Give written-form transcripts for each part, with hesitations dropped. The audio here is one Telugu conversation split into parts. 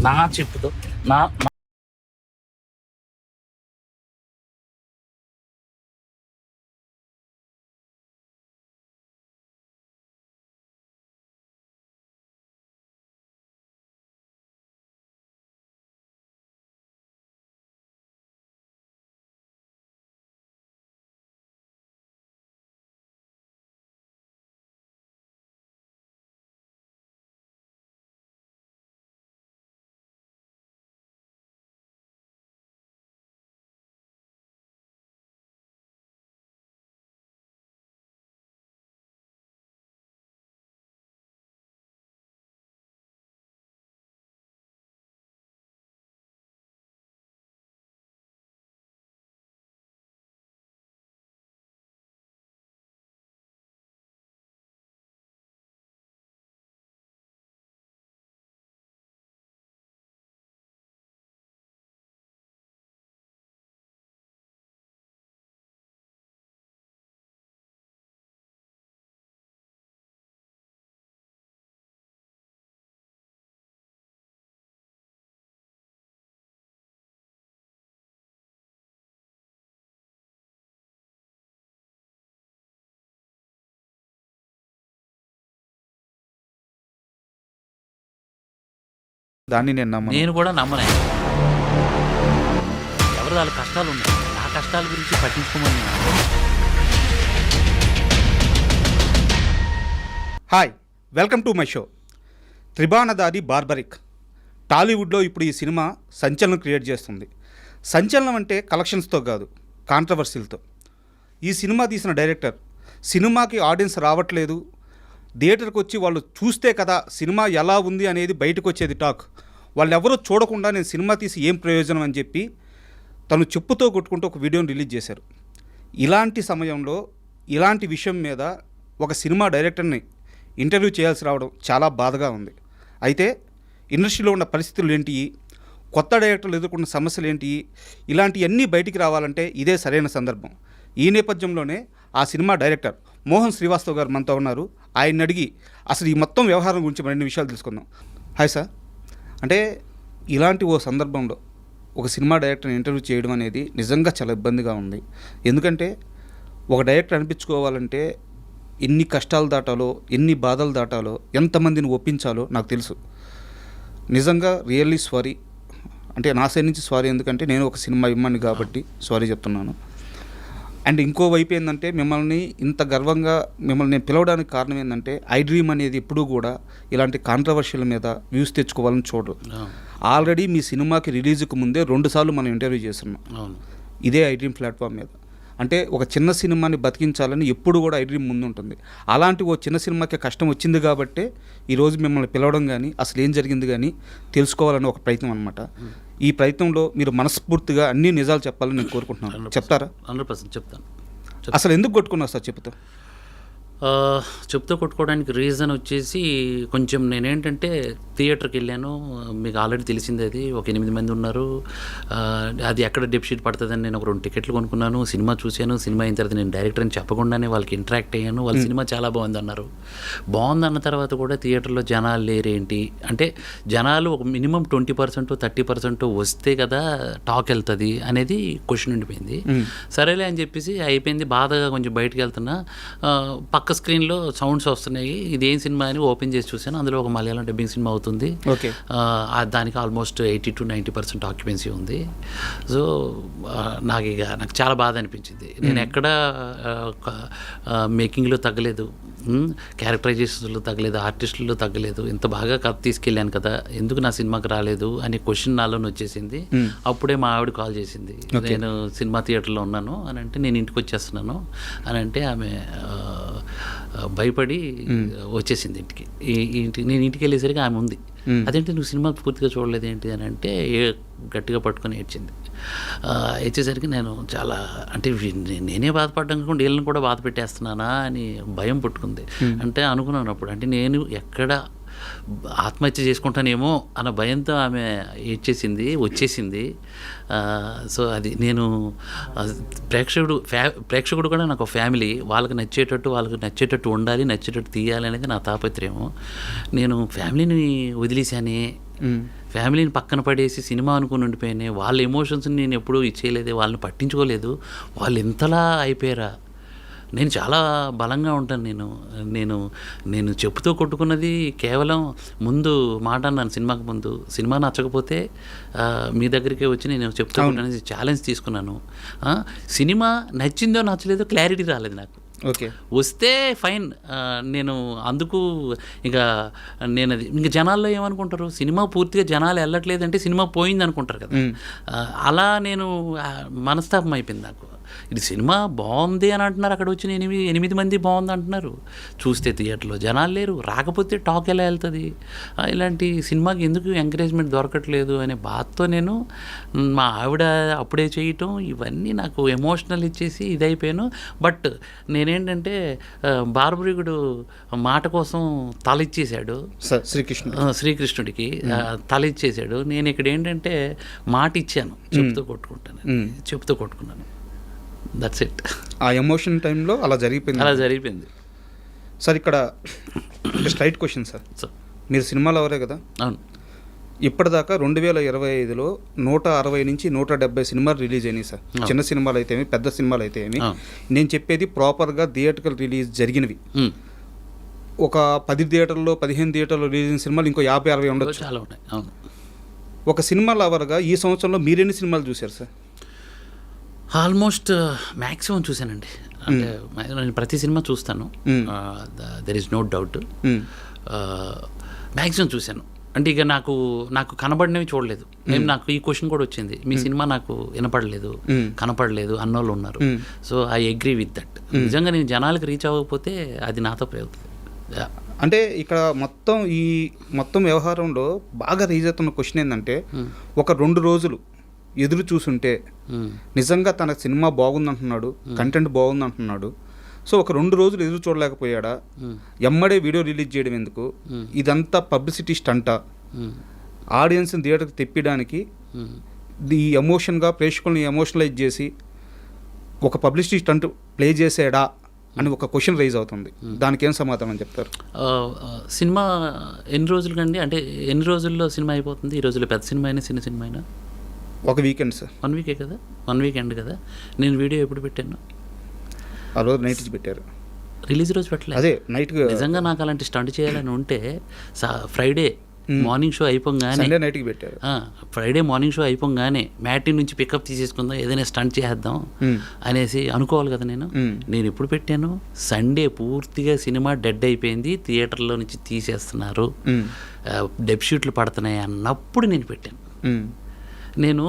నా చెప్పుతో నా దాన్ని నేను కూడా నమ్మనే. ఎవరు వాళ్ళ కష్టాలు ఉన్నాయి, నా కష్టాల గురించి పట్టించుకోమని. Hi, welcome to my show. Tribanadhari Barbarik. టాలీవుడ్లో ఇప్పుడు ఈ సినిమా సంచలనం క్రియేట్ చేస్తుంది. సంచలనం అంటే కలెక్షన్స్తో కాదు, కాంట్రవర్సీలతో. ఈ సినిమా తీసిన డైరెక్టర్ సినిమాకి ఆడియన్స్ రావట్లేదు, థియేటర్కి వచ్చి వాళ్ళు చూస్తే కదా సినిమా ఎలా ఉంది అనేది బయటకు వచ్చేది టాక్. వాళ్ళు ఎవరో చూడకుండా నేను సినిమా తీసి ఏం ప్రయోజనం అని చెప్పి తను చెప్పుతో కొట్టుకుంటూ ఒక వీడియోని రిలీజ్ చేశారు. ఇలాంటి సమయంలో ఇలాంటి విషయం మీద ఒక సినిమా డైరెక్టర్ని ఇంటర్వ్యూ చేయాల్సి రావడం చాలా బాధగా ఉంది. అయితే ఇండస్ట్రీలో ఉన్న పరిస్థితులు ఏంటి, కొత్త డైరెక్టర్లు ఎదుర్కొన్న సమస్యలు ఏంటి, ఇలాంటివన్నీ బయటికి రావాలంటే ఇదే సరైన సందర్భం. ఈ నేపథ్యంలోనే ఆ సినిమా డైరెక్టర్ మోహన్ శ్రీవాస్తవ్ గారు మనతో ఉన్నారు. ఆయన్ని అడిగి అసలు ఈ మొత్తం వ్యవహారం గురించి మరిన్ని విషయాలు తెలుసుకుందాం. Hi sir. అంటే ఇలాంటి ఓ సందర్భంలో ఒక సినిమా డైరెక్టర్ని ఇంటర్వ్యూ చేయడం అనేది నిజంగా చాలా ఇబ్బందిగా ఉంది. ఎందుకంటే ఒక డైరెక్టర్ అనిపించుకోవాలంటే ఎన్ని కష్టాలు దాటాలో, ఎన్ని బాధలు దాటాలో, ఎంతమందిని ఒప్పించాలో నాకు తెలుసు. నిజంగా రియల్లీ సారీ. అంటే నా సైడ్ నుంచి సారీ, ఎందుకంటే నేను ఒక సినిమా అభిమాని కాబట్టి సారీ చెప్తున్నాను. అండ్ ఇంకో వైపు ఏంటంటే మిమ్మల్ని ఇంత గర్వంగా మిమ్మల్ని నేను పిలవడానికి కారణం ఏంటంటే ఐ డ్రీమ్ అనేది ఎప్పుడూ కూడా ఇలాంటి కాంట్రవర్షియల్ మీద వ్యూస్ తెచ్చుకోవాలని చూడరు. ఆల్రెడీ మీ సినిమాకి రిలీజ్కి ముందే 2 సార్లు మనం ఇంటర్వ్యూ చేస్తున్నాం ఇదే ఐ డ్రీమ్ ప్లాట్ఫామ్ మీద. అంటే ఒక చిన్న సినిమాని బతికించాలని ఎప్పుడు కూడా ఐ డ్రీమ్ ముందు ఉంటుంది. అలాంటి ఓ చిన్న సినిమాకి కష్టం వచ్చింది కాబట్టి ఈరోజు మిమ్మల్ని పిలవడం కానీ అసలు ఏం జరిగింది కానీ తెలుసుకోవాలని ఒక ప్రయత్నం అనమాట. ఈ ప్రయత్నంలో మీరు మనస్ఫూర్తిగా అన్ని నిజాలు చెప్పాలని నేను కోరుకుంటున్నాను. చెప్తారా? 100% చెప్తాను. అసలు ఎందుకు కొట్టుకున్నారు సార్ చెప్తా? చెప్తూ కొట్టుకోవడానికి రీజన్ వచ్చేసి కొంచెం నేనేంటంటే థియేటర్కి వెళ్ళాను. మీకు ఆల్రెడీ తెలిసింది, అది ఒక 8 మంది ఉన్నారు. అది ఎక్కడ డెప్షీట్ పడుతుందని నేను ఒక 2 టికెట్లు కొనుక్కున్నాను. సినిమా చూశాను. సినిమా అయిన తర్వాత నేను డైరెక్టర్ అని చెప్పకుండానే వాళ్ళకి ఇంటరాక్ట్ అయ్యాను. వాళ్ళ సినిమా చాలా బాగుంది అన్నారు. బాగుందన్న తర్వాత కూడా థియేటర్లో జనాలు లేరేంటి అంటే, జనాలు ఒక మినిమం 20% 30% వస్తే కదా టాక్ వెళ్తుంది అనేది క్వశ్చన్ ఉండిపోయింది. సరేలే అని చెప్పేసి అయిపోయింది. బాధగా కొంచెం బయటకు వెళ్తున్నా, పక్క స్క్రీన్లో సౌండ్స్ వస్తున్నాయి. ఇదేం సినిమా అని ఓపెన్ చేసి చూశాను. అందులో ఒక మలయాళం డబ్బింగ్ సినిమా అవుతుంది. దానికి ఆల్మోస్ట్ 80 to 90% ఆక్యుపెన్సీ ఉంది. సో నాకు చాలా బాధ అనిపించింది. నేను ఎక్కడ మేకింగ్లో తగ్గలేదు, క్యారెక్టరైజేషన్స్లో తగ్గలేదు, ఆర్టిస్టుల్లో తగ్గలేదు. ఇంత బాగా కథ తీసుకెళ్ళాను కదా, ఎందుకు నా సినిమాకి రాలేదు అనే క్వశ్చన్ నాలోనే వచ్చేసింది. అప్పుడే మా ఆవిడ కాల్ చేసింది, నేను సినిమా థియేటర్లో ఉన్నాను అని అంటే, నేను ఇంటికి వచ్చేస్తున్నాను అని అంటే ఆమె భయపడి వచ్చేసింది ఇంటికి. నేను ఇంటికి వెళ్ళేసరికి ఆమె ఉంది. అదేంటి నువ్వు సినిమా పూర్తిగా చూడలేదు ఏంటి అని అంటే గట్టిగా పట్టుకొని ఏడ్చింది. ఏడ్చేసరికి నేను చాలా అంటే నేనే బాధపడ్డాను కాకుండా వీళ్ళని కూడా బాధ పెట్టేస్తున్నానా అని భయం పుట్టుకుంది. అంటే అనుకున్నాను అప్పుడు, అంటే నేను ఎక్కడ ఆత్మహత్య చేసుకుంటానేమో అన్న భయంతో ఆమె వచ్చేసింది. సో అది నేను ప్రేక్షకుడు కూడా నాకు ఫ్యామిలీ, వాళ్ళకి నచ్చేటట్టు ఉండాలి, నచ్చేటట్టు తీయాలి అనేది నా తాపత్రయము. నేను ఫ్యామిలీని వదిలేశానే ఫ్యామిలీని పక్కన పడేసి సినిమా అనుకుని ఉండిపోయినాయి. వాళ్ళ ఎమోషన్స్ని నేను ఎప్పుడూ ఇచ్చేయలేదు, వాళ్ళని పట్టించుకోలేదు. వాళ్ళు ఇంతలా అయిపోయారా? నేను చాలా బలంగా ఉంటాను. నేను చెప్పుతో కొట్టుకున్నది కేవలం ముందు మాట అన్నాను సినిమాకి ముందు. సినిమా నచ్చకపోతే మీ దగ్గరికే వచ్చి నేను చెప్తూ కొట్టుకునేది ఛాలెంజ్ తీసుకున్నాను. సినిమా నచ్చిందో నచ్చలేదో క్లారిటీ రాలేదు నాకు. ఓకే, వస్తే ఫైన్. నేను అందుకు ఇక నేను అది ఇంక జనాల్లో ఏమనుకుంటారు, సినిమా పూర్తిగా జనాలు వెళ్ళట్లేదంటే సినిమా పోయింది అనుకుంటారు కదా. అలా నేను మనస్తాపం అయిపోయింది నాకు. ఇది సినిమా బాగుంది అని అంటున్నారు, అక్కడ వచ్చిన 8 మంది బాగుంది అంటున్నారు. చూస్తే థియేటర్లో జనాలు లేరు, రాకపోతే టాక్ ఎలా వెళ్తుంది? ఇలాంటి సినిమాకి ఎందుకు ఎంకరేజ్మెంట్ దొరకట్లేదు అనే బాధతో నేను మా ఆవిడ అప్పుడే చేయటం ఇవన్నీ నాకు ఎమోషనల్ ఇచ్చేసి ఇదైపోయాను. బట్ నేనేంటంటే బార్బరికుడు మాట కోసం తల ఇచ్చేసాడు శ్రీకృష్ణుడికి, తల ఇచ్చేసాడు. నేను ఇక్కడ ఏంటంటే మాట ఇచ్చాను, చెప్తూ కొట్టుకున్నాను. That's it. ఆ ఎమోషన్ టైంలో అలా జరిగిపోయింది. సార్ ఇక్కడ స్ట్రైట్ క్వశ్చన్ సార్, మీరు సినిమాలో ఎవరే కదా? అవును. ఇప్పటిదాకా 2025లో 160 నుంచి 170 సినిమాలు రిలీజ్ అయినాయి సార్. చిన్న సినిమాలు అయితే ఏమి, పెద్ద సినిమాలు అయితే ఏమి. నేను చెప్పేది ప్రాపర్గా థియేటర్కల్ రిలీజ్ జరిగినవి. ఒక 10 థియేటర్లో 15 థియేటర్లో రిలీజ్ అయిన సినిమాలు ఇంకో 50-60 ఉండొచ్చు. చాలా ఉన్నాయి. అవును. ఒక సినిమా లవర్గా ఈ సంవత్సరంలో మీరెన్ని సినిమాలు చూశారు సార్? ఆల్మోస్ట్ మ్యాక్సిమం చూశానండి. అంటే నేను ప్రతి సినిమా చూస్తాను, there is no doubt. Maximum చూశాను. అంటే ఇక నాకు కనబడినవి చూడలేదు. నాకు ఈ క్వశ్చన్ కూడా వచ్చింది, మీ సినిమా నాకు వినపడలేదు, కనపడలేదు అన్నోళ్ళు ఉన్నారు. So I agree with that. నిజంగా నేను జనాలకు రీచ్ అవ్వకపోతే అది నాతో ప్రయోగం. అంటే ఇక్కడ మొత్తం వ్యవహారంలో బాగా రీచ్ అవుతున్న క్వశ్చన్ ఏంటంటే, ఒక 2 రోజులు ఎదురు చూసుంటే నిజంగా తన సినిమా బాగుందంటున్నాడు, కంటెంట్ బాగుందంటున్నాడు. సో ఒక 2 రోజులు ఎదురు చూడలేకపోయాడా? ఎమ్మడే వీడియో రిలీజ్ చేయడం ఎందుకు? ఇదంతా పబ్లిసిటీ స్టంటా? ఆడియన్స్ని థియేటర్కి తెప్పించడానికి ఈ ఎమోషన్గా ప్రేక్షకుల్ని ఎమోషనలైజ్ చేసి ఒక పబ్లిసిటీ స్టంట్ ప్లే చేసాడా అని ఒక క్వశ్చన్ రైజ్ అవుతుంది. దానికి ఏం సమాధానం చెప్తారు? సినిమా ఎన్ని రోజులు కండి? అంటే ఎన్ని రోజుల్లో సినిమా అయిపోతుంది? ఈ రోజుల్లో పెద్ద సినిమా అయినా చిన్న సినిమా అయినా ఒక వీకెండ్ సార్. 1 వీకే కదా, 1 వీకెండ్ కదా. నేను వీడియో ఎప్పుడు పెట్టాను? ఆ రోజు నైట్ పెట్టారు, రిలీజ్ రోజు పెట్టలేదు. అదే నైట్. నిజంగా నాకు అలాంటి స్టంట్ చేయాలని ఉంటే ఫ్రైడే మార్నింగ్ షో అయిపోగానే, నైట్కి పెట్టారు. ఫ్రైడే మార్నింగ్ షో అయిపోగానే మ్యాటీ నుంచి పికప్ తీసేసుకుందాం, ఏదైనా స్టంట్ చేద్దాం అనేసి అనుకోవాలి కదా. నేను ఎప్పుడు పెట్టాను? సండే పూర్తిగా సినిమా డెడ్ అయిపోయింది, థియేటర్లో నుంచి తీసేస్తున్నారు, డెబ్షూట్లు పడుతున్నాయి అన్నప్పుడు నేను పెట్టాను. నేను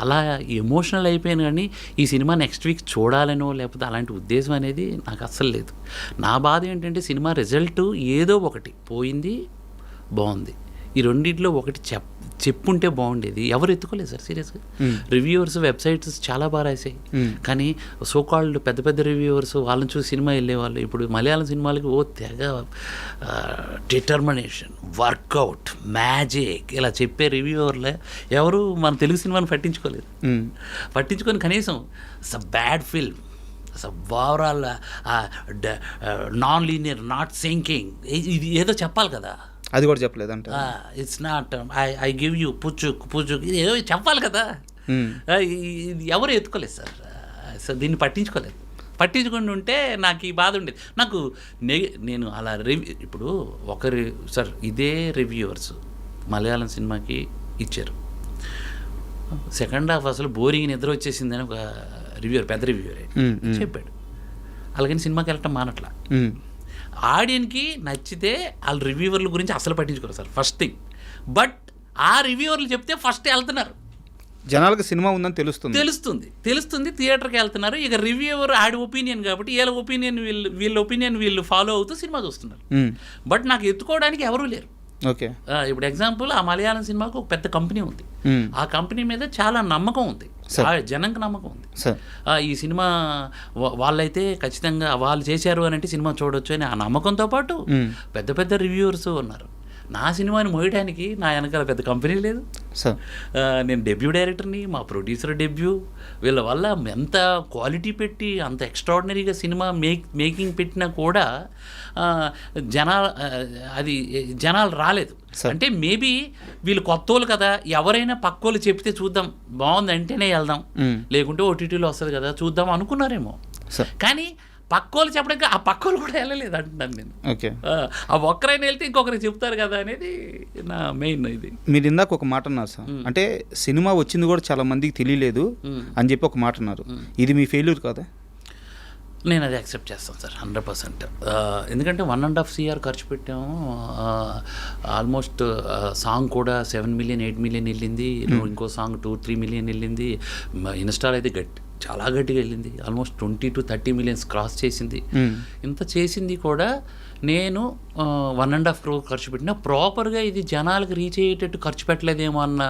అలా ఎమోషనల్ అయిపోయాను. కానీ ఈ సినిమా నెక్స్ట్ వీక్ చూడాలనో లేకపోతే అలాంటి ఉద్దేశం అనేది నాకు అస్సలు లేదు. నా బాధ ఏంటంటే సినిమా రిజల్ట్ ఏదో ఒకటి పోయింది, బాగుంది. ఈ రెండింటిలో ఒకటి చెప్పుంటే బాగుండేది. ఎవరు ఎత్తుకోలేదు సార్ సీరియస్గా. రివ్యూవర్స్ వెబ్సైట్స్ చాలా బాగా రాసాయి, కానీ సోకాల్డ్ పెద్ద పెద్ద రివ్యూవర్స్ వాళ్ళని చూసి సినిమా వెళ్ళేవాళ్ళు. ఇప్పుడు మలయాళం సినిమాలకి తెగ డిటర్మినేషన్, వర్కౌట్, మ్యాజిక్ ఇలా చెప్పే రివ్యూవర్లే ఎవరు మన తెలుగు సినిమాని పట్టించుకొని కనీసం it's a bad film, it's overall non linear, not syncing, ఇది ఏదో చెప్పాలి కదా. అది కూడా చెప్పలేదంట. It's not I give you పుచ్చు ఇది ఏదో చెప్పాలి కదా. ఎవరు ఎత్తుకోలేదు సార్. సో దీన్ని పట్టించుకొని ఉంటే నాకు ఈ బాధ ఉండేది. నాకు నేను అలా ఇప్పుడు సార్ ఇదే రివ్యూవర్స్ మలయాళం సినిమాకి ఇచ్చారు, సెకండ్ హాఫ్ అసలు బోరింగ్ నిద్ర వచ్చేసిందని ఒక రివ్యూవర్, పెద్ద రివ్యూవరే చెప్పాడు. అలాగని సినిమాకి వెళ్ళటం మానట్లా. ఆడియన్కి నచ్చితే వాళ్ళ రివ్యూవర్ల గురించి అసలు పట్టించుకోరు సార్, ఫస్ట్ థింగ్. బట్ ఆ రివ్యూవర్లు చెప్తే ఫస్ట్ వెళ్తున్నారు, జనాలకు సినిమా ఉందని తెలుస్తుంది థియేటర్కి వెళ్తున్నారు. ఇక రివ్యూవర్ ఆడి ఒపీనియన్ కాబట్టి వీళ్ళ ఒపీనియన్ వీళ్ళు ఫాలో అవుతూ సినిమా చూస్తున్నారు. బట్ నాకు ఎత్తుకోవడానికి ఎవరూ లేరు. ఓకే, ఇప్పుడు ఎగ్జాంపుల్ ఆ మలయాళం సినిమాకు ఒక పెద్ద కంపెనీ ఉంది, ఆ కంపెనీ మీద చాలా నమ్మకం ఉంది, జనంకి నమ్మకం ఉంది. ఈ సినిమా వాళ్ళైతే ఖచ్చితంగా వాళ్ళు చేశారు అని అంటే సినిమా చూడొచ్చు అని ఆ నమ్మకంతో పాటు పెద్ద పెద్ద రివ్యూవర్స్ ఉన్నారు. నా సినిమాని మోయడానికి నా వెనకాల పెద్ద కంపెనీ లేదు, సార్ నేను డెబ్యూ డైరెక్టర్ని, మా ప్రొడ్యూసర్ డెబ్యూ, వీళ్ళ వల్ల ఎంత క్వాలిటీ పెట్టి అంత ఎక్స్ట్రాడినరీగా సినిమా మేకింగ్ పెట్టినా కూడా జనాలు రాలేదు. అంటే మేబీ వీళ్ళు కొత్తోళ్ళు కదా, ఎవరైనా పక్కోళ్ళు చెప్తే చూద్దాం, బాగుంది అంటేనే వెళ్దాం, లేకుంటే ఓటీటీలో వస్తుంది కదా చూద్దాం అనుకున్నారేమో. కానీ పక్కోళ్ళు చెప్పడానికి ఆ పక్కోళ్ళు కూడా వెళ్ళలేదు అంటున్నాను నేను. ఓకే, ఆ ఒక్కరైనా వెళ్తే ఇంకొకరికి చెప్తారు కదా అనేది నా మెయిన్. ఇది మీరు ఇందాక ఒక మాట అన్నారు సార్, అంటే సినిమా వచ్చింది కూడా చాలా మందికి తెలియలేదు అని చెప్పి ఒక మాట అన్నారు. ఇది మీ ఫెయిల్యూర్ కదా? నేను అది యాక్సెప్ట్ చేస్తాను సార్ 100%. ఎందుకంటే 1.5 CR ఖర్చు పెట్టాము. ఆల్మోస్ట్ సాంగ్ కూడా 7 million 8 million వెళ్ళింది. ఇంకో సాంగ్ 2-3 million వెళ్ళింది. ఇన్స్టాల్ అయితే చాలా గట్టిగా వెళ్ళింది. ఆల్మోస్ట్ 20 to 30 million క్రాస్ చేసింది. ఇంత చేసింది కూడా నేను 1.5 crore ఖర్చు పెట్టినా ప్రాపర్గా ఇది జనాలకు రీచ్ అయ్యేటట్టు ఖర్చు పెట్టలేదేమో అన్న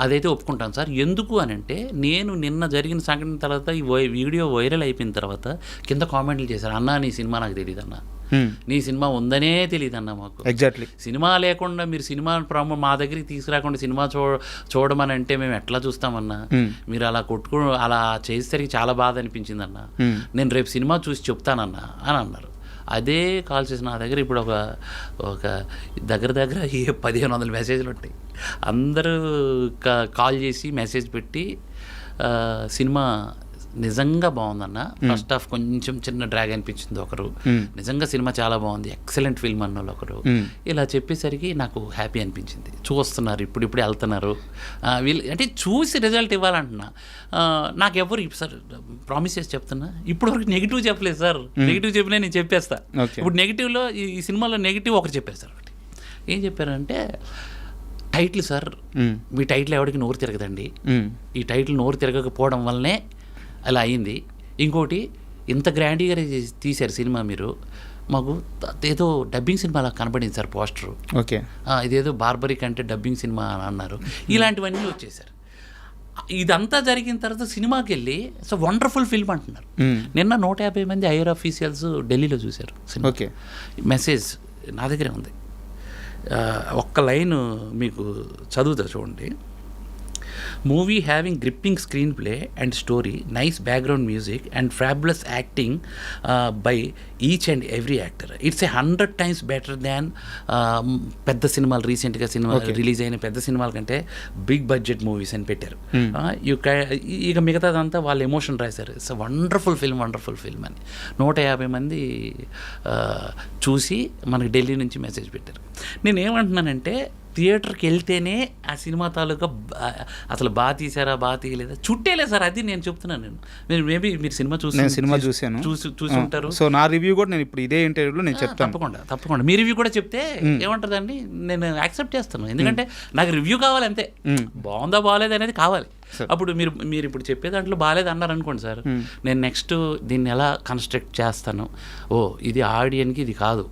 అదైతే ఒప్పుకుంటాను సార్. ఎందుకు అని అంటే నేను నిన్న జరిగిన సంఘటన తర్వాత ఈ వీడియో వైరల్ అయిపోయిన తర్వాత కింద కామెంట్లు చేశారు, అన్నా నీ సినిమా నాకు తెలియదు అన్న, నీ సినిమా ఉందనే తెలియదు అన్న మాకు. ఎగ్జాక్ట్లీ సినిమా లేకుండా మీరు సినిమా మా దగ్గరికి తీసుకురాకుండా సినిమా చూడమని అంటే మేము ఎట్లా చూస్తామన్నా, మీరు అలా చేసేసరికి చాలా బాధ అనిపించింది అన్న, నేను రేపు సినిమా చూసి చెప్తానన్నా అని అన్నారు. అదే కాల్ చేసి నా దగ్గర ఇప్పుడు ఒక దగ్గర 1500 మెసేజ్లు ఉంటాయి. అందరూ కాల్ చేసి మెసేజ్ పెట్టి సినిమా నిజంగా బాగుందన్న, ఫస్ట్ హాఫ్ కొంచెం చిన్న డ్రాగ్ అనిపించింది ఒకరు, నిజంగా సినిమా చాలా బాగుంది, ఎక్సలెంట్ ఫిల్మ్ అన్నోళ్ళు ఒకరు, ఇలా చెప్పేసరికి నాకు హ్యాపీ అనిపించింది. చూస్తున్నారు, ఇప్పుడిప్పుడే వెళ్తున్నారు వీళ్ళు, అంటే చూసి రిజల్ట్ ఇవ్వాలంటున్నా. నాకు ఎవరు సార్ ప్రామిస్ చేసి చెప్తున్నా, ఇప్పుడు వరకు నెగిటివ్ చెప్పలేదు సార్. నెగిటివ్ చెప్పినా నేను చెప్పేస్తా. ఇప్పుడు నెగిటివ్లో ఈ సినిమాలో నెగిటివ్ ఒకటి చెప్పారు సార్. ఒకటి ఏం చెప్పారంటే, టైటిల్ సార్, మీ టైటిల్ ఎవరికి నోరు తిరగదండి, ఈ టైటిల్ నోరు తిరగకపోవడం వల్లనే అలా అయింది. ఇంకోటి, ఇంత గ్రాండ్గా తీశారు సినిమా మీరు, మాకు ఏదో డబ్బింగ్ సినిమా అలా కనబడింది సార్ పోస్టరు. ఓకే, ఇదేదో బార్బరిక్ అంటే డబ్బింగ్ సినిమా అని అన్నారు. ఇలాంటివన్నీ వచ్చేసారు. ఇదంతా జరిగిన తర్వాత సినిమాకి వెళ్ళి సో వండర్ఫుల్ ఫిల్మ్ అంటున్నారు. నిన్న 150 మంది ఐఆర్ ఆఫీషియల్స్ ఢిల్లీలో చూశారు సినిమా. ఓకే, మెసేజ్ నా దగ్గరే ఉంది. ఒక్క లైన్ మీకు చదువుతా చూడండి. Movie having gripping screenplay and story, nice background music and fabulous acting by each and every actor. It's 100 times better than పెద్ద సినిమాలు, రీసెంట్గా సినిమా రిలీజ్ అయిన పెద్ద సినిమాల కంటే బిగ్ బడ్జెట్ మూవీస్ అని పెట్టారు. ఇక మిగతాదంతా వాళ్ళు ఎమోషన్ రాశారు. ఇట్స్ వండర్ఫుల్ ఫిల్మ్ అని 150 మంది చూసి మనకి ఢిల్లీ నుంచి మెసేజ్ పెట్టారు. నేనేమంటున్నానంటే, థియేటర్కి వెళ్తేనే ఆ సినిమా తాలూకా అసలు బాగా తీసారా బాగా తీయలేదా చుట్టేలే సార్, అది నేను చెప్తున్నాను. నేను మేబీ మీరు సినిమా చూసాను చూసి ఉంటారు. సో నా రివ్యూ కూడా నేను ఇప్పుడు ఇదే ఇంటర్వ్యూలో నేను చెప్తాను. తప్పకుండా మీ రివ్యూ కూడా చెప్తే ఏమంటుందండి, నేను యాక్సెప్ట్ చేస్తాను. ఎందుకంటే నాకు రివ్యూ కావాలి అంతే, బాగుందా బాగాలేదు అనేది కావాలి. అప్పుడు మీరు ఇప్పుడు చెప్పే దాంట్లో బాగాలేదు అన్నారు అనుకోండి సార్, నేను నెక్స్ట్ దీన్ని ఎలా కన్స్ట్రక్ట్ చేస్తాను, ఇది ఆడియన్కి ఇది కాదు,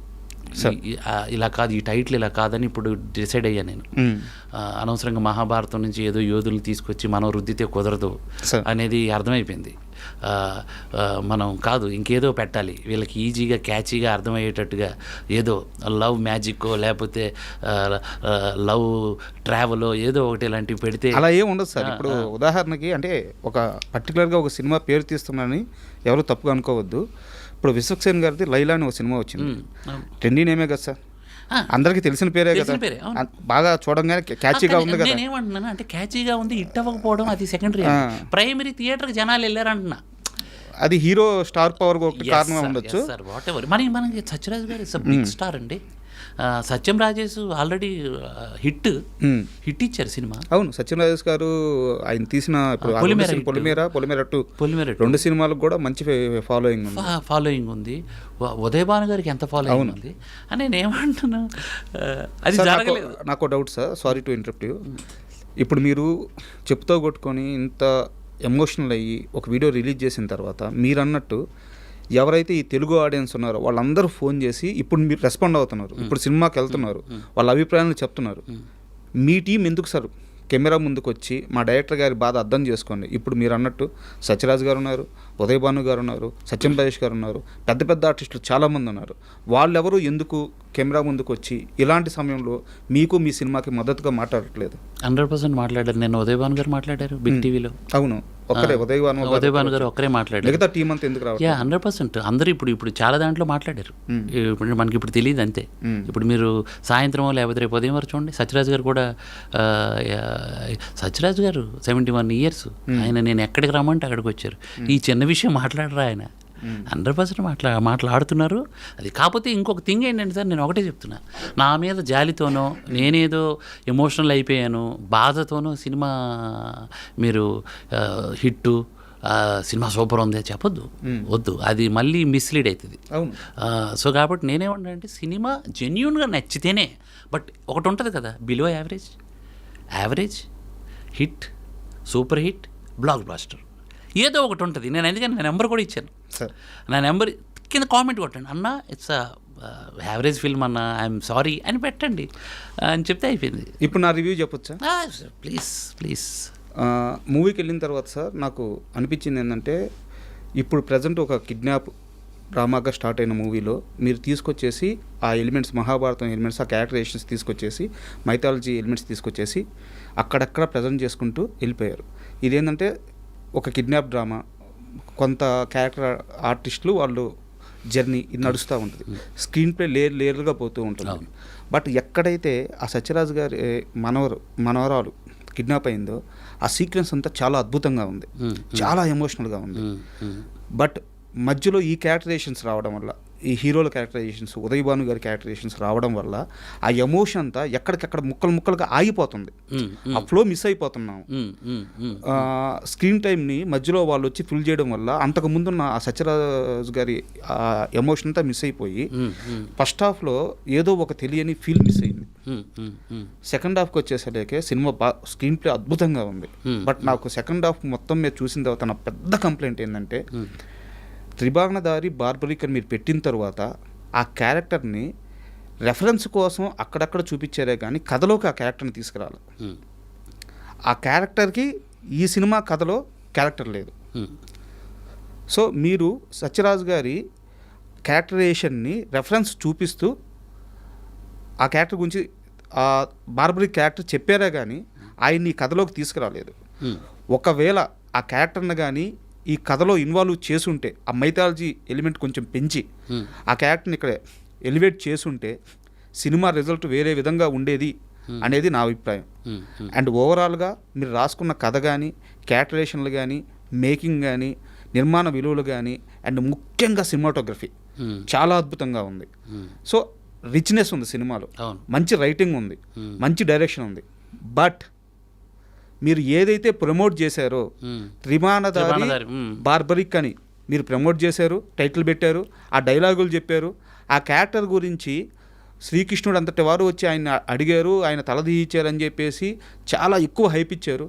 ఇలా కాదు, ఈ టైటిల్ ఇలా కాదని ఇప్పుడు డిసైడ్ అయ్యా నేను. అనవసరంగా మహాభారతం నుంచి ఏదో యోధులు తీసుకొచ్చి మనం రుద్దితే కుదరదు అనేది అర్థమైపోయింది. మనం కాదు, ఇంకేదో పెట్టాలి వీళ్ళకి, ఈజీగా క్యాచీగా అర్థమయ్యేటట్టుగా ఏదో లవ్ మ్యాజిక్కో లేకపోతే లవ్ ట్రావెలో ఏదో ఒకటి ఇలాంటివి పెడితే అలా ఏం ఉండదు సార్. ఇప్పుడు ఉదాహరణకి, అంటే ఒక పర్టికులర్గా ఒక సినిమా పేరు తీస్తున్నానని ఎవరు తప్పుగా అనుకోవద్దు. ఇప్పుడు విశ్వక్సేన్ గారిది లైలా అని ఒక సినిమా వచ్చింది, ట్రెండీ నేమే కదా సార్, అందరికీ తెలిసిన పేరే కదా, బాగా చూడంగానే క్యాచీగా ఉంది కదా. నేనేమంటున్నాను అంటే, క్యాచీగా ఉంది, హిట్ అవ్వకపోవడం అది సెకండరీ, ప్రైమరీ థియేటర్కి జనాలు వెళ్ళారంటున్నా. అది హీరో స్టార్ పవర్ ఒకటి కారణం ఉండొచ్చు. వాట్ ఎవర్, మనకి సత్యరాజ్ గారు ఇస్ బిగ్ స్టార్ అండి. సత్యం రాజేష్ ఆల్రెడీ హిట్ ఇచ్చారు సినిమా. అవును, సత్యం రాజేష్ గారు ఆయన తీసిన పొలిమేర 2 2 సినిమాలకు కూడా మంచి ఫాలోయింగ్ ఉంది. ఉదయభాను గారికి ఎంత ఫాలోయింగ్ ఉంది అని నేను ఏమంటున్నా, అది జరగలేదు. నాకు doubt sir, sorry to interrupt you. ఇప్పుడు మీరు చెప్తూ కొట్టుకొని ఇంత ఎమోషనల్ అయ్యి ఒక వీడియో రిలీజ్ చేసిన తర్వాత మీరు అన్నట్టు ఎవరైతే ఈ తెలుగు ఆడియన్స్ ఉన్నారో వాళ్ళందరూ ఫోన్ చేసి ఇప్పుడు మీరు రెస్పాండ్ అవుతున్నారు, ఇప్పుడు సినిమాకి వెళ్తున్నారు, వాళ్ళ అభిప్రాయాలను చెప్తున్నారు. మీ టీం ఎందుకు సార్ కెమెరా ముందుకు వచ్చి మా డైరెక్టర్ గారి బాధ అర్థం చేసుకోండి. ఇప్పుడు మీరు అన్నట్టు సత్యరాజ్ గారు ఉన్నారు, ఉదయ్ భాను గారు ఉన్నారు, సత్యం పరేష్ గారు ఉన్నారు, పెద్ద పెద్ద ఆర్టిస్టులు చాలామంది ఉన్నారు. వాళ్ళెవరూ ఎందుకు కెమెరా ముందుకు వచ్చి ఇలాంటి సమయంలో మీకు మీ సినిమాకి మద్దతుగా మాట్లాడట్లేదు? 100% మాట్లాడారు. నేను ఉదయ్ భాను గారు మాట్లాడారు బిగ్ టీవీలో. అవును, ఒక్కరే ఉదయ్ భాను గారు ఒక్కరే మాట్లాడారు. మిగతా టీం అంతా ఎందుకు రావాలి? 100% అందరూ ఇప్పుడు చాలా దాంట్లో మాట్లాడారు. ఇప్పుడు మనకి ఇప్పుడు తెలియదు అంతే. ఇప్పుడు మీరు సాయంత్రం లేకపోతే రేపు ఉదయం వరకు చూడండి, సత్యరాజ్ గారు కూడా సత్యరాజ్ గారు 71 years ఆయన నేను ఎక్కడికి రమ్మంటే అక్కడికి వచ్చారు. ఈ చిన్న విషయం మాట్లాడరా ఆయన? 100% మాట్లాడుతున్నారు. అది కాకపోతే ఇంకొక థింగ్ ఏంటంటే సార్, నేను ఒకటే చెప్తున్నా, నా మీద జాలితోనో నేనేదో ఎమోషనల్ అయిపోయాను బాధతోనో సినిమా మీరు హిట్టు సినిమా సూపర్ ఉంది చెప్పొద్దు, వద్దు, అది మళ్ళీ మిస్లీడ్ అవుతుంది. సో కాబట్టి నేనేమంటానంటే సినిమా జెన్యూన్గా నచ్చితేనే. బట్ ఒకటి ఉంటుంది కదా, below average hit, super hit, blockbuster, ఏదో ఒకటి ఉంటుంది. నేను ఎందుకని నా నెంబర్ కూడా ఇచ్చాను. నా నెంబర్ కింద కామెంట్ కొట్టండి, అన్న ఇట్స్ యావరేజ్ ఫిల్మ్ అన్న, ఐఎమ్ సారీ అని పెట్టండి అని చెప్తే అయిపోయింది. ఇప్పుడు నా రివ్యూ చెప్పొచ్చా? ప్లీజ్. మూవీకి వెళ్ళిన తర్వాత సార్ నాకు అనిపించింది ఏంటంటే, ఇప్పుడు ప్రజెంట్ ఒక కిడ్నాప్ డ్రామాగా స్టార్ట్ అయిన మూవీలో మీరు తీసుకొచ్చేసి ఆ ఎలిమెంట్స్, మహాభారతం ఎలిమెంట్స్, ఆ క్యారెక్టరైజేషన్స్ తీసుకొచ్చేసి, మైథాలజీ ఎలిమెంట్స్ తీసుకొచ్చేసి అక్కడక్కడ ప్రజెంట్ చేసుకుంటూ వెళ్ళిపోయారు. ఇదేంటంటే ఒక కిడ్నాప్ డ్రామా, కొంత క్యారెక్టర్ ఆర్టిస్టులు వాళ్ళు జర్నీ ఇది నడుస్తూ ఉంటుంది. స్క్రీన్ ప్లే లేయర్లుగా పోతూ ఉంటుంది. బట్ ఎక్కడైతే ఆ సత్యరాజ్ గారి మనవరాలు కిడ్నాప్ అయిందో ఆ సీక్వెన్స్ అంతా చాలా అద్భుతంగా ఉంది, చాలా ఎమోషనల్గా ఉంది. బట్ మధ్యలో ఈ క్యారెక్టరైజేషన్స్ రావడం వల్ల, ఈ హీరోల క్యారెక్టరైజేషన్స్, ఉదయ్ భాను గారి క్యారెక్టరైజేషన్స్ రావడం వల్ల ఆ ఎమోషన్ అంతా ఎక్కడికెక్కడ ముక్కలుగా ఆగిపోతుంది. ఆ ఫ్లో మిస్ అయిపోతున్నాం. స్క్రీన్ టైంని మధ్యలో వాళ్ళు వచ్చి ఫిల్ చేయడం వల్ల అంతకు ముందున్న ఆ సత్యరాజ్ గారి ఆ ఎమోషన్ అంతా మిస్ అయిపోయి ఫస్ట్ హాఫ్లో ఏదో ఒక తెలియని ఫీల్ మిస్ అయింది. సెకండ్ హాఫ్కి వచ్చేసరికి సినిమా స్క్రీన్ ప్లే అద్భుతంగా ఉంది. బట్ నాకు సెకండ్ హాఫ్ మొత్తం మీద చూసిన తర్వాత నా పెద్ద కంప్లైంట్ ఏంటంటే, త్రిభావనధారి బార్బరిక్ అని మీరు పెట్టిన తర్వాత ఆ క్యారెక్టర్ని రెఫరెన్స్ కోసం అక్కడక్కడ చూపించారే కానీ కథలోకి ఆ క్యారెక్టర్ని తీసుకురాలి. ఆ క్యారెక్టర్కి ఈ సినిమా కథలో క్యారెక్టర్ లేదు. సో మీరు సత్యరాజ్ గారి క్యారెక్టరైజేషన్ని రెఫరెన్స్ చూపిస్తూ ఆ క్యారెక్టర్ గురించి, ఆ బార్బరిక్ క్యారెక్టర్ చెప్పారే కానీ ఆయన్ని ఈ కథలోకి తీసుకురాలేదు. ఒకవేళ ఆ క్యారెక్టర్ని కానీ ఈ కథలో ఇన్వాల్వ్ చేసుంటే, ఆ మైథాలజీ ఎలిమెంట్ కొంచెం పెంచి ఆ క్యారెక్టర్ని ఇక్కడ ఎలివేట్ చేసుంటే సినిమా రిజల్ట్ వేరే విధంగా ఉండేది అనేది నా అభిప్రాయం. అండ్ ఓవరాల్గా మీరు రాసుకున్న కథ కానీ, క్యారెక్టరైజేషన్లు కానీ, మేకింగ్ కానీ, నిర్మాణ విలువలు కానీ, అండ్ ముఖ్యంగా సినిమాటోగ్రఫీ చాలా అద్భుతంగా ఉంది. సో రిచ్నెస్ ఉంది సినిమాలో, మంచి రైటింగ్ ఉంది, మంచి డైరెక్షన్ ఉంది. బట్ మీరు ఏదైతే ప్రమోట్ చేశారో త్రిభావనధారి బార్బరిక్ అని మీరు ప్రమోట్ చేశారు, టైటిల్ పెట్టారు, ఆ డైలాగులు చెప్పారు, ఆ క్యారెక్టర్ గురించి శ్రీకృష్ణుడు అంతటి వారు వచ్చి ఆయన అడిగారు, ఆయన తలదీయించారని చెప్పేసి చాలా ఎక్కువ హైప్ ఇచ్చారు.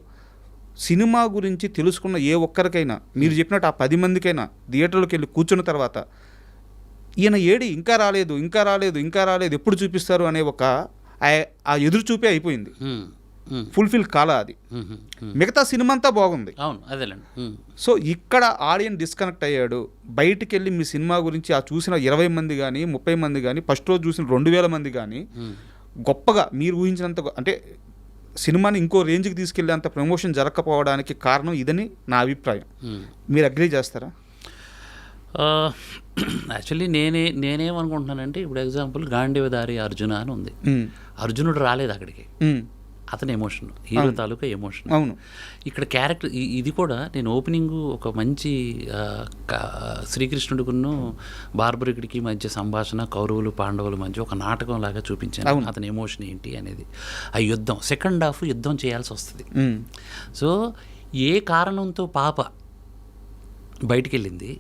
సినిమా గురించి తెలుసుకున్న ఏ ఒక్కరికైనా మీరు చెప్పినట్టు ఆ 10 మందికైనా థియేటర్లోకి వెళ్ళి కూర్చున్న తర్వాత ఈయన ఏడి ఇంకా రాలేదు ఎప్పుడు చూపిస్తారు అనే ఒక ఆ ఎదురు చూపే అయిపోయింది. ఫుల్ఫిల్ కాలా అది. మిగతా సినిమా అంతా బాగుంది. సో ఇక్కడ ఆడియన్స్ డిస్కనెక్ట్ అయ్యాడు. బయటికి వెళ్ళి మీ సినిమా గురించి ఆ చూసిన 20 మంది కానీ 30 మంది కానీ, ఫస్ట్ రోజు చూసిన 2000 మంది కానీ గొప్పగా మీరు ఊహించినంత, అంటే సినిమాని ఇంకో రేంజ్కి తీసుకెళ్ళేంత ప్రమోషన్ జరగకపోవడానికి కారణం ఇదని నా అభిప్రాయం. మీరు అగ్రీ చేస్తారా? యాక్చువల్లీ నేనేమనుకుంటున్నానంటే, ఇప్పుడు ఎగ్జాంపుల్ గాంధీవధారి అర్జున అని ఉంది. అర్జునుడు రాలేదు అక్కడికి, అతని ఎమోషన్, హీరో తాలూకా ఎమోషన్. అవును, ఇక్కడ క్యారెక్టర్ ఇది కూడా నేను ఓపెనింగ్ ఒక మంచి శ్రీకృష్ణుడికును బార్బరికుడికి మధ్య సంభాషణ, కౌరవులు పాండవుల మధ్య ఒక నాటకం లాగా చూపించాను. అతని ఎమోషన్ ఏంటి అనేది, ఆ యుద్ధం, సెకండ్ హాఫ్ యుద్ధం చేయాల్సి వస్తుంది. సో ఏ కారణంతో పాప బయటికి వెళ్ళింది,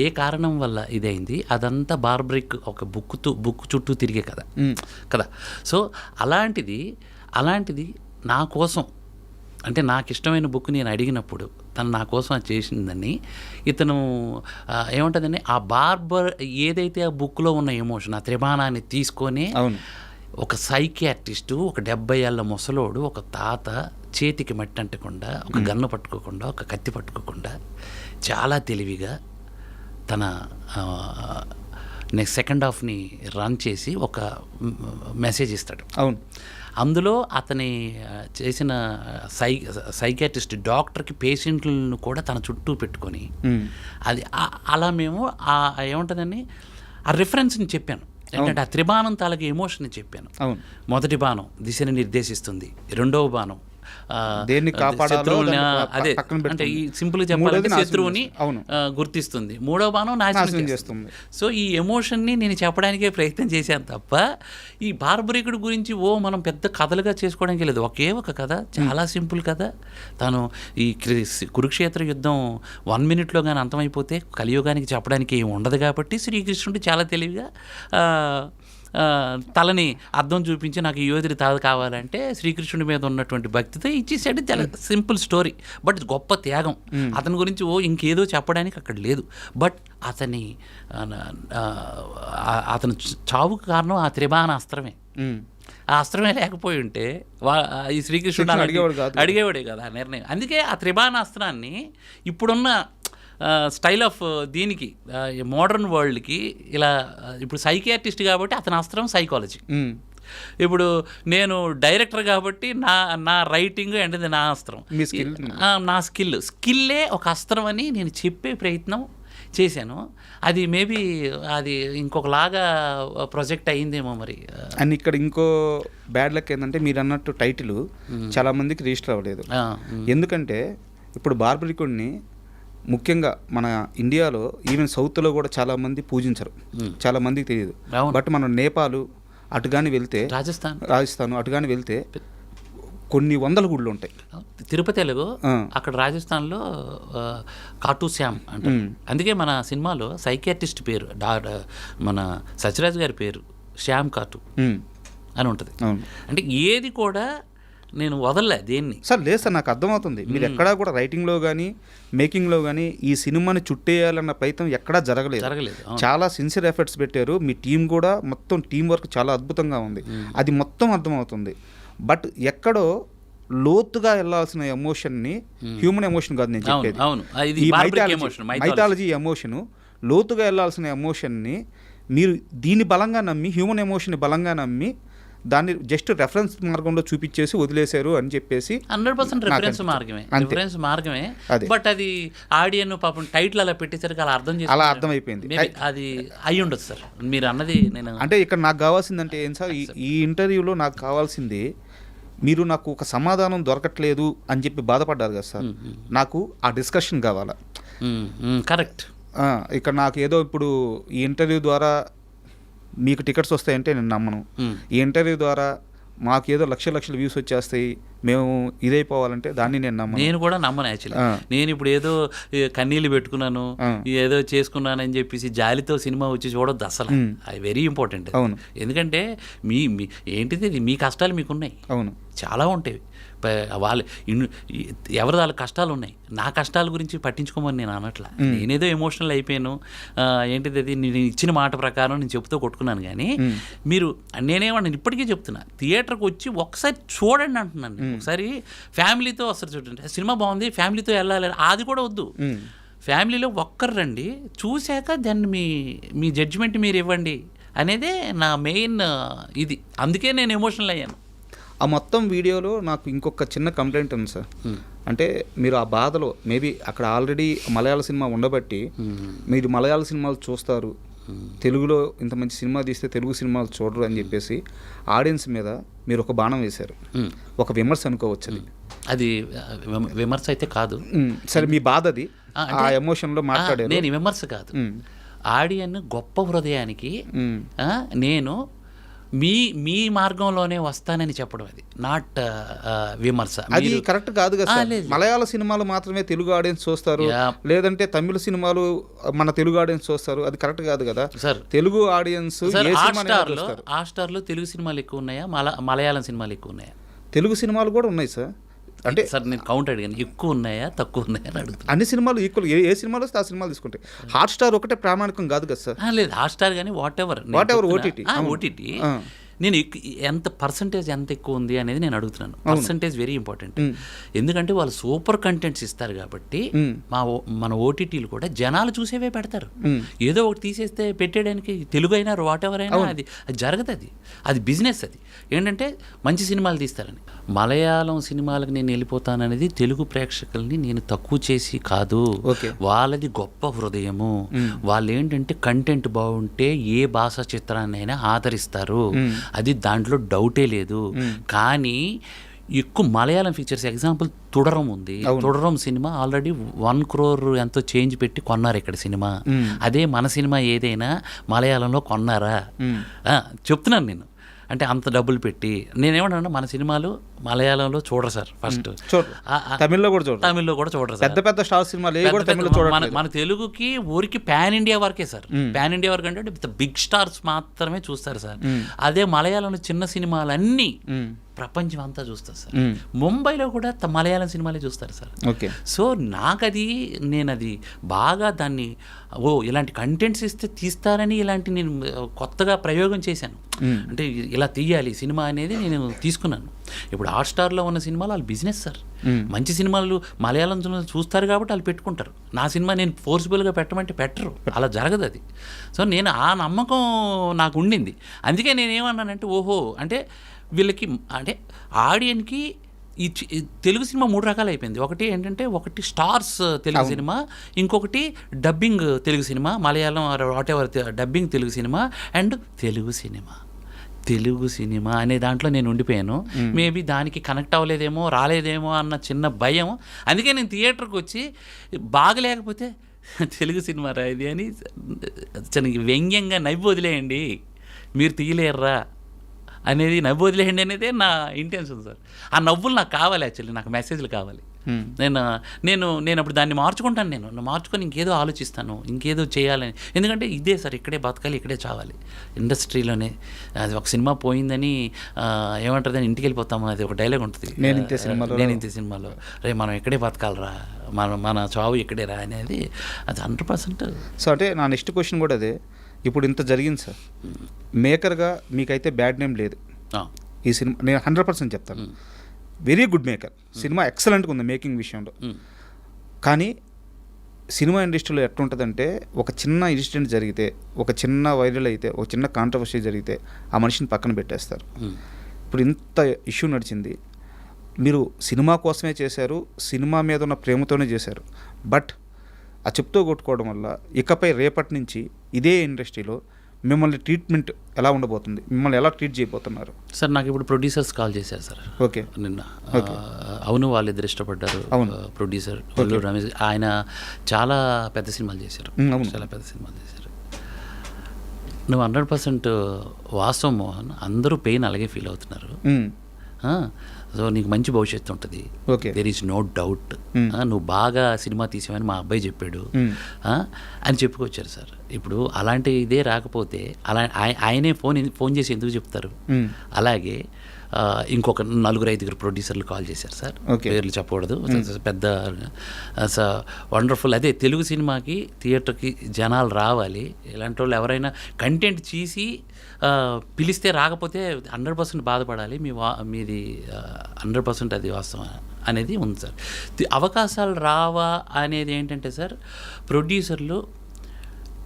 ఏ కారణం వల్ల ఇదైంది, అదంతా బార్బరిక్ ఒక బుక్ చుట్టూ తిరిగే కదా. సో అలాంటిది నా కోసం, అంటే నాకు ఇష్టమైన బుక్ నేను అడిగినప్పుడు తను నా కోసం అది చేసిందని, ఇతను ఏముంటుందని ఆ ఏదైతే ఆ బుక్లో ఉన్న ఎమోషన్, ఆ త్రిభానాన్ని తీసుకొని ఒక సైకియాట్రిస్టు, ఒక 70 ఏళ్ళ ముసలోడు, ఒక తాత చేతికి మట్టి అంటకుండా, ఒక గన్ను పట్టుకోకుండా, ఒక కత్తి పట్టుకోకుండా చాలా తెలివిగా తన నెక్స్ట్ సెకండ్ హాఫ్ని రన్ చేసి ఒక మెసేజ్ ఇస్తాడు. అవును. అందులో అతని చేసిన సైకియాట్రిస్ట్ డాక్టర్కి పేషెంట్లను కూడా తన చుట్టూ పెట్టుకొని అది అలా మేము ఏముంటుందని ఆ రిఫరెన్స్ని చెప్పాను. ఏంటంటే ఆ త్రిబాణం తాలూకు ఎమోషన్ని చెప్పాను. మొదటి బాణం దిశని నిర్దేశిస్తుంది, రెండవ బాణం దేన్ని కాపాడాలో అదే అంటే ఈ సింపుల్ చెప్పాలంటే శత్రువుని గుర్తిస్తుంది, మూడవ బాణం నాశనం చేస్తుంది. సో ఈ ఎమోషన్ని నేను చెప్పడానికే ప్రయత్నం చేశాను తప్ప ఈ బార్బరికుడి గురించి మనం పెద్ద కథలుగా చేసుకోవడానికి లేదు. ఒకే ఒక కథ, చాలా సింపుల్ కథ. తను ఈ కురుక్షేత్ర యుద్ధం 1 minute కానీ అంతమైపోతే కలియుగానికి చెప్పడానికి ఏమి ఉండదు కాబట్టి శ్రీకృష్ణుడు చాలా తెలివిగా తలని అర్థం చూపించి నాకు ఈ యోధుడి తాత కావాలంటే శ్రీకృష్ణుడి మీద ఉన్నటువంటి భక్తితో ఇచ్చేసాడు. చాలా సింపుల్ స్టోరీ, బట్ గొప్ప త్యాగం. అతని గురించి ఇంకేదో చెప్పడానికి అక్కడ లేదు. బట్ అతని చావుకు కారణం ఆ త్రిబాణ అస్త్రమే. ఆ అస్త్రమే లేకపోయి ఉంటే ఈ శ్రీకృష్ణుడు అడిగేవాడే కదా ఆ నిర్ణయం. అందుకే ఆ త్రిబాణ అస్త్రాన్ని ఇప్పుడున్న స్టైల్ ఆఫ్ దీనికి మోడర్న్ వరల్డ్కి ఇలా ఇప్పుడు సైకియాట్రిస్ట్ కాబట్టి అతని అస్త్రం సైకాలజీ. ఇప్పుడు నేను డైరెక్టర్ కాబట్టి నా రైటింగ్ అంటే నా అస్త్రం, నా స్కిల్లే ఒక అస్త్రం అని నేను చెప్పే ప్రయత్నం చేశాను. అది మేబీ అది ఇంకొకలాగా ప్రొజెక్ట్ అయ్యిందేమో మరి. అండ్ ఇక్కడ ఇంకో బ్యాడ్ లక్ ఏంటంటే మీరు అన్నట్టు టైటిల్ చాలా మందికి రిజిస్టర్ అవ్వలేదు. ఎందుకంటే ఇప్పుడు బార్బరికుడిని ముఖ్యంగా మన ఇండియాలో ఈవెన్ సౌత్లో కూడా చాలామంది పూజించరు, చాలామందికి తెలియదు. బట్ మనం నేపాల్ అటు కానీ వెళ్తే, రాజస్థాన్ అటు కానీ వెళ్తే కొన్ని వందల గుళ్ళు ఉంటాయి. తిరుపతి తెలుగు అక్కడ రాజస్థాన్లో కాటు శ్యామ్ అంటే, అందుకే మన సినిమాలో సైకియాట్రిస్ట్ పేరు మన సత్యరాజ్ గారి పేరు శ్యామ్ కాటు అని ఉంటుంది. అంటే ఏది కూడా నేను వదలలే దేన్ని. సార్ లేదు సార్, నాకు అర్థమవుతుంది. మీరు ఎక్కడా కూడా రైటింగ్లో కానీ మేకింగ్లో కానీ ఈ సినిమాని చుట్టేయాలన్న ప్రయత్నం ఎక్కడా జరగలేదు. చాలా సిన్సియర్ ఎఫర్ట్స్ పెట్టారు. మీ టీం కూడా మొత్తం టీం వర్క్ చాలా అద్భుతంగా ఉంది. అది మొత్తం అర్థమవుతుంది. బట్ ఎక్కడో లోతుగా వెళ్ళాల్సిన ఎమోషన్ని, హ్యూమన్ ఎమోషన్ కాదు నేను చెప్పేది, ఈ మైథాలజీ ఎమోషను, లోతుగా వెళ్ళాల్సిన ఎమోషన్ని మీరు దీన్ని బలంగా నమ్మి, హ్యూమన్ ఎమోషన్ని బలంగా నమ్మి దాన్ని జస్ట్ రెఫరెన్స్ మార్గంలో చూపించేసి వదిలేశారు అని చెప్పేసి. 100% రిఫరెన్స్ మార్గమే. బట్ అది ఆడియన్ పాపం టైటిల్ అలా పెట్టేసరికి అలా అర్థమైపోయింది. అది అయి ఉండదు సార్ మీరు అన్నది. నేను అంటే ఇక్కడ నాకు కావాల్సిందంటే ఏం సార్, ఈ ఇంటర్వ్యూలో నాకు కావాల్సింది మీరు నాకు ఒక సమాధానం దొరకట్లేదు అని చెప్పి బాధపడ్డారు కదా సార్, నాకు ఆ డిస్కషన్ కావాలా. కరెక్ట్. ఇక్కడ నాకు ఏదో ఇప్పుడు ఈ ఇంటర్వ్యూ ద్వారా మీకు టికెట్స్ వస్తాయంటే నేను నమ్మను. ఈ ఇంటర్వ్యూ ద్వారా మాకు ఏదో లక్షల వ్యూస్ వచ్చేస్తాయి, మేము ఇదైపోవాలంటే దాన్ని నేను కూడా నమ్మను. యాక్చువల్లీ నేను ఇప్పుడు ఏదో కన్నీళ్ళు పెట్టుకున్నాను, ఏదో చేసుకున్నానని చెప్పేసి జాలితో సినిమా వచ్చి చూడొద్దు అసలు. అది వెరీ ఇంపార్టెంట్. అవును. ఎందుకంటే ఏంటిది మీ కష్టాలు మీకున్నాయి. అవును, చాలా ఉంటాయి. ఎవరి వాళ్ళ కష్టాలు ఉన్నాయి. నా కష్టాల గురించి పట్టించుకోమని నేను అనట్లా. నేనేదో ఎమోషనల్ అయిపోయాను, ఏంటిది అది నేను ఇచ్చిన మాట ప్రకారం నేను చెప్తూ కొట్టుకున్నాను. కానీ మీరు నేనేమన్నా ఇప్పటికీ చెప్తున్నా, థియేటర్కి వచ్చి ఒకసారి చూడండి అంటున్నాను. ఒకసారి ఫ్యామిలీతో వస్తారు చూడండి, సినిమా బాగుంది ఫ్యామిలీతో వెళ్ళాలి, అది కూడా వద్దు. ఫ్యామిలీలో ఒక్కరు రండి, చూశాక దాన్ని మీ జడ్జిమెంట్ మీరు ఇవ్వండి అనేదే నా మెయిన్ ఇది. అందుకే నేను ఎమోషనల్ అయ్యాను. ఆ మొత్తం వీడియోలో నాకు ఇంకొక చిన్న కంప్లైంట్ ఉంది సార్. అంటే మీరు ఆ బాధలో మేబీ అక్కడ ఆల్రెడీ మలయాళ సినిమా ఉండబట్టి మీరు మలయాళ సినిమాలు చూస్తారు, తెలుగులో ఇంత మంచి సినిమా తీస్తే తెలుగు సినిమాలు చూడరు అని చెప్పేసి ఆడియన్స్ మీద మీరు ఒక బాణం వేశారు. ఒక విమర్శ అనుకోవచ్చు. అది విమర్శ అయితే కాదు. సరే, మీ బాధ అది, ఆ ఎమోషన్లో మాట్లాడారు. నేను విమర్శ కాదు, ఆడియన్ గొప్ప హృదయానికి నేను మీ మార్గంలోనే వస్తానని చెప్పడం, అది నాట్ విమర్శ. అది కరెక్ట్ కాదు కదా. మలయాళ సినిమాలు మాత్రమే తెలుగు ఆడియన్స్ చూస్తారు, లేదంటే తమిళ సినిమాలు మన తెలుగు ఆడియన్స్ చూస్తారు, అది కరెక్ట్ కాదు కదా సార్. తెలుగు ఆడియన్స్ హాట్‌స్టార్లో తెలుగు సినిమాలు ఎక్కువ ఉన్నాయా, మలయాళం సినిమాలు ఎక్కువ ఉన్నాయా? తెలుగు సినిమాలు కూడా ఉన్నాయి సార్. అంటే సార్ నేను కౌంట్ అడిగాను, ఎక్కువ ఉన్నాయా తక్కువ ఉన్నాయా అని అడుగుతాను. అన్ని సినిమాలు ఈక్వల్, ఏ సినిమాలు వస్తే ఆ సినిమాలు తీసుకుంటాయి. హాట్‌స్టార్ ఒకటే ప్రామాణికం కాదు కదా సార్. లేదు హాట్‌స్టార్ కానీ వాట్ ఎవర్ ఓటీటీ నేను ఎంత పర్సంటేజ్ ఎంత ఎక్కువ ఉంది అనేది నేను అడుగుతున్నాను. Percentage very important. ఎందుకంటే వాళ్ళు సూపర్ కంటెంట్స్ ఇస్తారు కాబట్టి మన ఓటీటీలు కూడా జనాలు చూసేవే పెడతారు. ఏదో ఒకటి తీసేస్తే పెట్టేయడానికి తెలుగు అయినా వాట్ ఎవర్ అయినా అది జరగదు. అది బిజినెస్. అది ఏంటంటే మంచి సినిమాలు తీస్తారని. మలయాళం సినిమాలకు నేను వెళ్ళిపోతాననేది తెలుగు ప్రేక్షకుల్ని నేను తక్కువ చేసి కాదు. వాళ్ళది గొప్ప హృదయము. వాళ్ళు ఏంటంటే కంటెంట్ బాగుంటే ఏ భాషా చిత్రాన్నైనా ఆదరిస్తారు. అది దాంట్లో డౌటే లేదు. కానీ ఎక్కువ మలయాళం ఫీచర్స్ ఎగ్జాంపుల్ తుడరం ఉంది. తుడరం సినిమా ఆల్రెడీ 1 crore ఎంతో చేంజ్ పెట్టి కొన్నారు ఇక్కడ సినిమా. అదే మన సినిమా ఏదైనా మలయాళంలో కొన్నారా? చెప్తున్నాను నేను. అంటే అంత డబ్బులు పెట్టి నేనేమంటాను, మన సినిమాలు మలయాళంలో చూడరు సార్. ఫస్ట్ తమిళ్లో కూడా చూడరు సార్. పెద్ద పెద్ద స్టార్ సినిమాలు మన తెలుగుకి ఊరికి పాన్ ఇండియా వరకే సార్. పాన్ ఇండియా వరకు అంటే బిగ్ స్టార్స్ మాత్రమే చూస్తారు సార్. అదే మలయాళంలో చిన్న సినిమాలన్నీ ప్రపంచం అంతా చూస్తారు సార్. ముంబైలో కూడా మలయాళం సినిమాలే చూస్తారు సార్. సో నేను అది బాగా దాన్ని ఇలాంటి కంటెంట్స్ ఇస్తే తీస్తారని ఇలాంటి నేను కొత్తగా ప్రయోగం చేశాను. అంటే ఇలా తీయాలి సినిమా అనేది నేను తీసుకున్నాను. ఇప్పుడు హాట్స్టార్లో ఉన్న సినిమాలు వాళ్ళు బిజినెస్ సార్. మంచి సినిమాలు మలయాళం చూస్తారు కాబట్టి వాళ్ళు పెట్టుకుంటారు. నా సినిమా నేను ఫోర్స్ఫుల్గా పెట్టమంటే పెట్టరు. అలా జరగదు అది. సో నేను ఆ నమ్మకం నాకు ఉండింది. అందుకే నేనేమన్నానంటే అంటే వీళ్ళకి అంటే ఆడియన్కి ఈ తెలుగు సినిమా 3 రకాలు అయిపోయింది. ఒకటి స్టార్స్ తెలుగు సినిమా, ఇంకొకటి dubbing Telugu cinema, Malayalam what ever dubbing Telugu cinema, and Telugu cinema అనే దాంట్లో నేను ఉండిపోయాను. మేబీ దానికి కనెక్ట్ అవ్వలేదేమో, రాలేదేమో అన్న చిన్న భయం. అందుకే నేను థియేటర్కి వచ్చి బాగలేకపోతే తెలుగు సినిమా రా ఇది అని వ్యంగ్యంగా నవ్వి వదిలేయండి, మీరు తీయలేర్రా అనేది నవ్వు వదిలేయండి అనేదే నా ఇంటెన్షన్ సార్. ఆ నవ్వులు నాకు కావాలి. యాక్చువల్లీ నాకు మెసేజ్లు కావాలి. నేను అప్పుడు దాన్ని మార్చుకుంటాను. నేను మార్చుకొని ఇంకేదో ఆలోచిస్తాను, ఇంకేదో చేయాలని. ఎందుకంటే ఇదే సార్, ఇక్కడే బతకాలి, ఇక్కడే చావాలి ఇండస్ట్రీలోనే. అది ఒక సినిమా పోయిందని ఏమంటారు దాన్ని, ఇంటికి వెళ్ళిపోతాము. అది ఒక డైలాగ్ ఉంటుంది నేను ఇంతే సినిమాలో, రే మనం ఇక్కడే బతకాలరా, మన చావు ఇక్కడే రా అనేది. అది 100%. సో అంటే నా నెక్స్ట్ క్వశ్చన్ కూడా అదే. ఇప్పుడు ఇంత జరిగింది సార్, మేకర్గా మీకైతే బ్యాడ్ నేమ్ లేదు ఈ సినిమా. నేను 100% చెప్తాను, వెరీ గుడ్ మేకర్. సినిమా ఎక్సలెంట్గా ఉంది మేకింగ్ విషయంలో. కానీ సినిమా ఇండస్ట్రీలో ఎట్లుంటుందంటే, ఒక చిన్న ఇన్సిడెంట్ జరిగితే, ఒక చిన్న వైరల్ అయితే, ఒక చిన్న కాంట్రవర్సీ జరిగితే ఆ మనిషిని పక్కన పెట్టేస్తారు. ఇప్పుడు ఇంత ఇష్యూ నడిచింది, మీరు సినిమా కోసమే చేశారు, సినిమా మీద ఉన్న ప్రేమతోనే చేశారు. బట్ ఆ చెప్తూ కొట్టుకోవడం వల్ల ఇకపై రేపటి నుంచి ఇదే ఇండస్ట్రీలో మిమ్మల్ని ట్రీట్మెంట్ ఎలా ఉండబోతుంది, మిమ్మల్ని ఎలా ట్రీట్ చేయబోతున్నారు సార్? నాకు ఇప్పుడు ప్రొడ్యూసర్స్ కాల్ చేశారు సార్. నిన్న. అవును, వాళ్ళిద్దరు ఇష్టపడ్డారు. ప్రొడ్యూసర్ రమేష్, ఆయన చాలా పెద్ద సినిమాలు చేశారు. నువ్వు 100% వాస్తవం మోహన్. అందరూ పెయిన్ అలాగే ఫీల్ అవుతున్నారు. సో నీకు మంచి భవిష్యత్తు ఉంటుంది. There is no doubt. నువ్వు బాగా సినిమా తీసావని మా అబ్బాయి చెప్పాడు అని చెప్పుకొచ్చారు సార్. ఇప్పుడు అలాంటి ఇదే రాకపోతే ఆయనే ఫోన్ చేసి ఎందుకు చెప్తారు? అలాగే ఇంకొక 4-5 ప్రొడ్యూసర్లు కాల్ చేశారు సార్. పేర్లు చెప్పకూడదు, పెద్ద వండర్ఫుల్. అదే తెలుగు సినిమాకి థియేటర్కి జనాలు రావాలి. ఇలాంటి వాళ్ళు ఎవరైనా కంటెంట్ చేసి పిలిస్తే రాకపోతే 100% బాధపడాలి. మీది 100% అది వాస్తవం అనేది ఉంది సార్. అవకాశాలు రావా అనేది ఏంటంటే సార్, ప్రొడ్యూసర్లు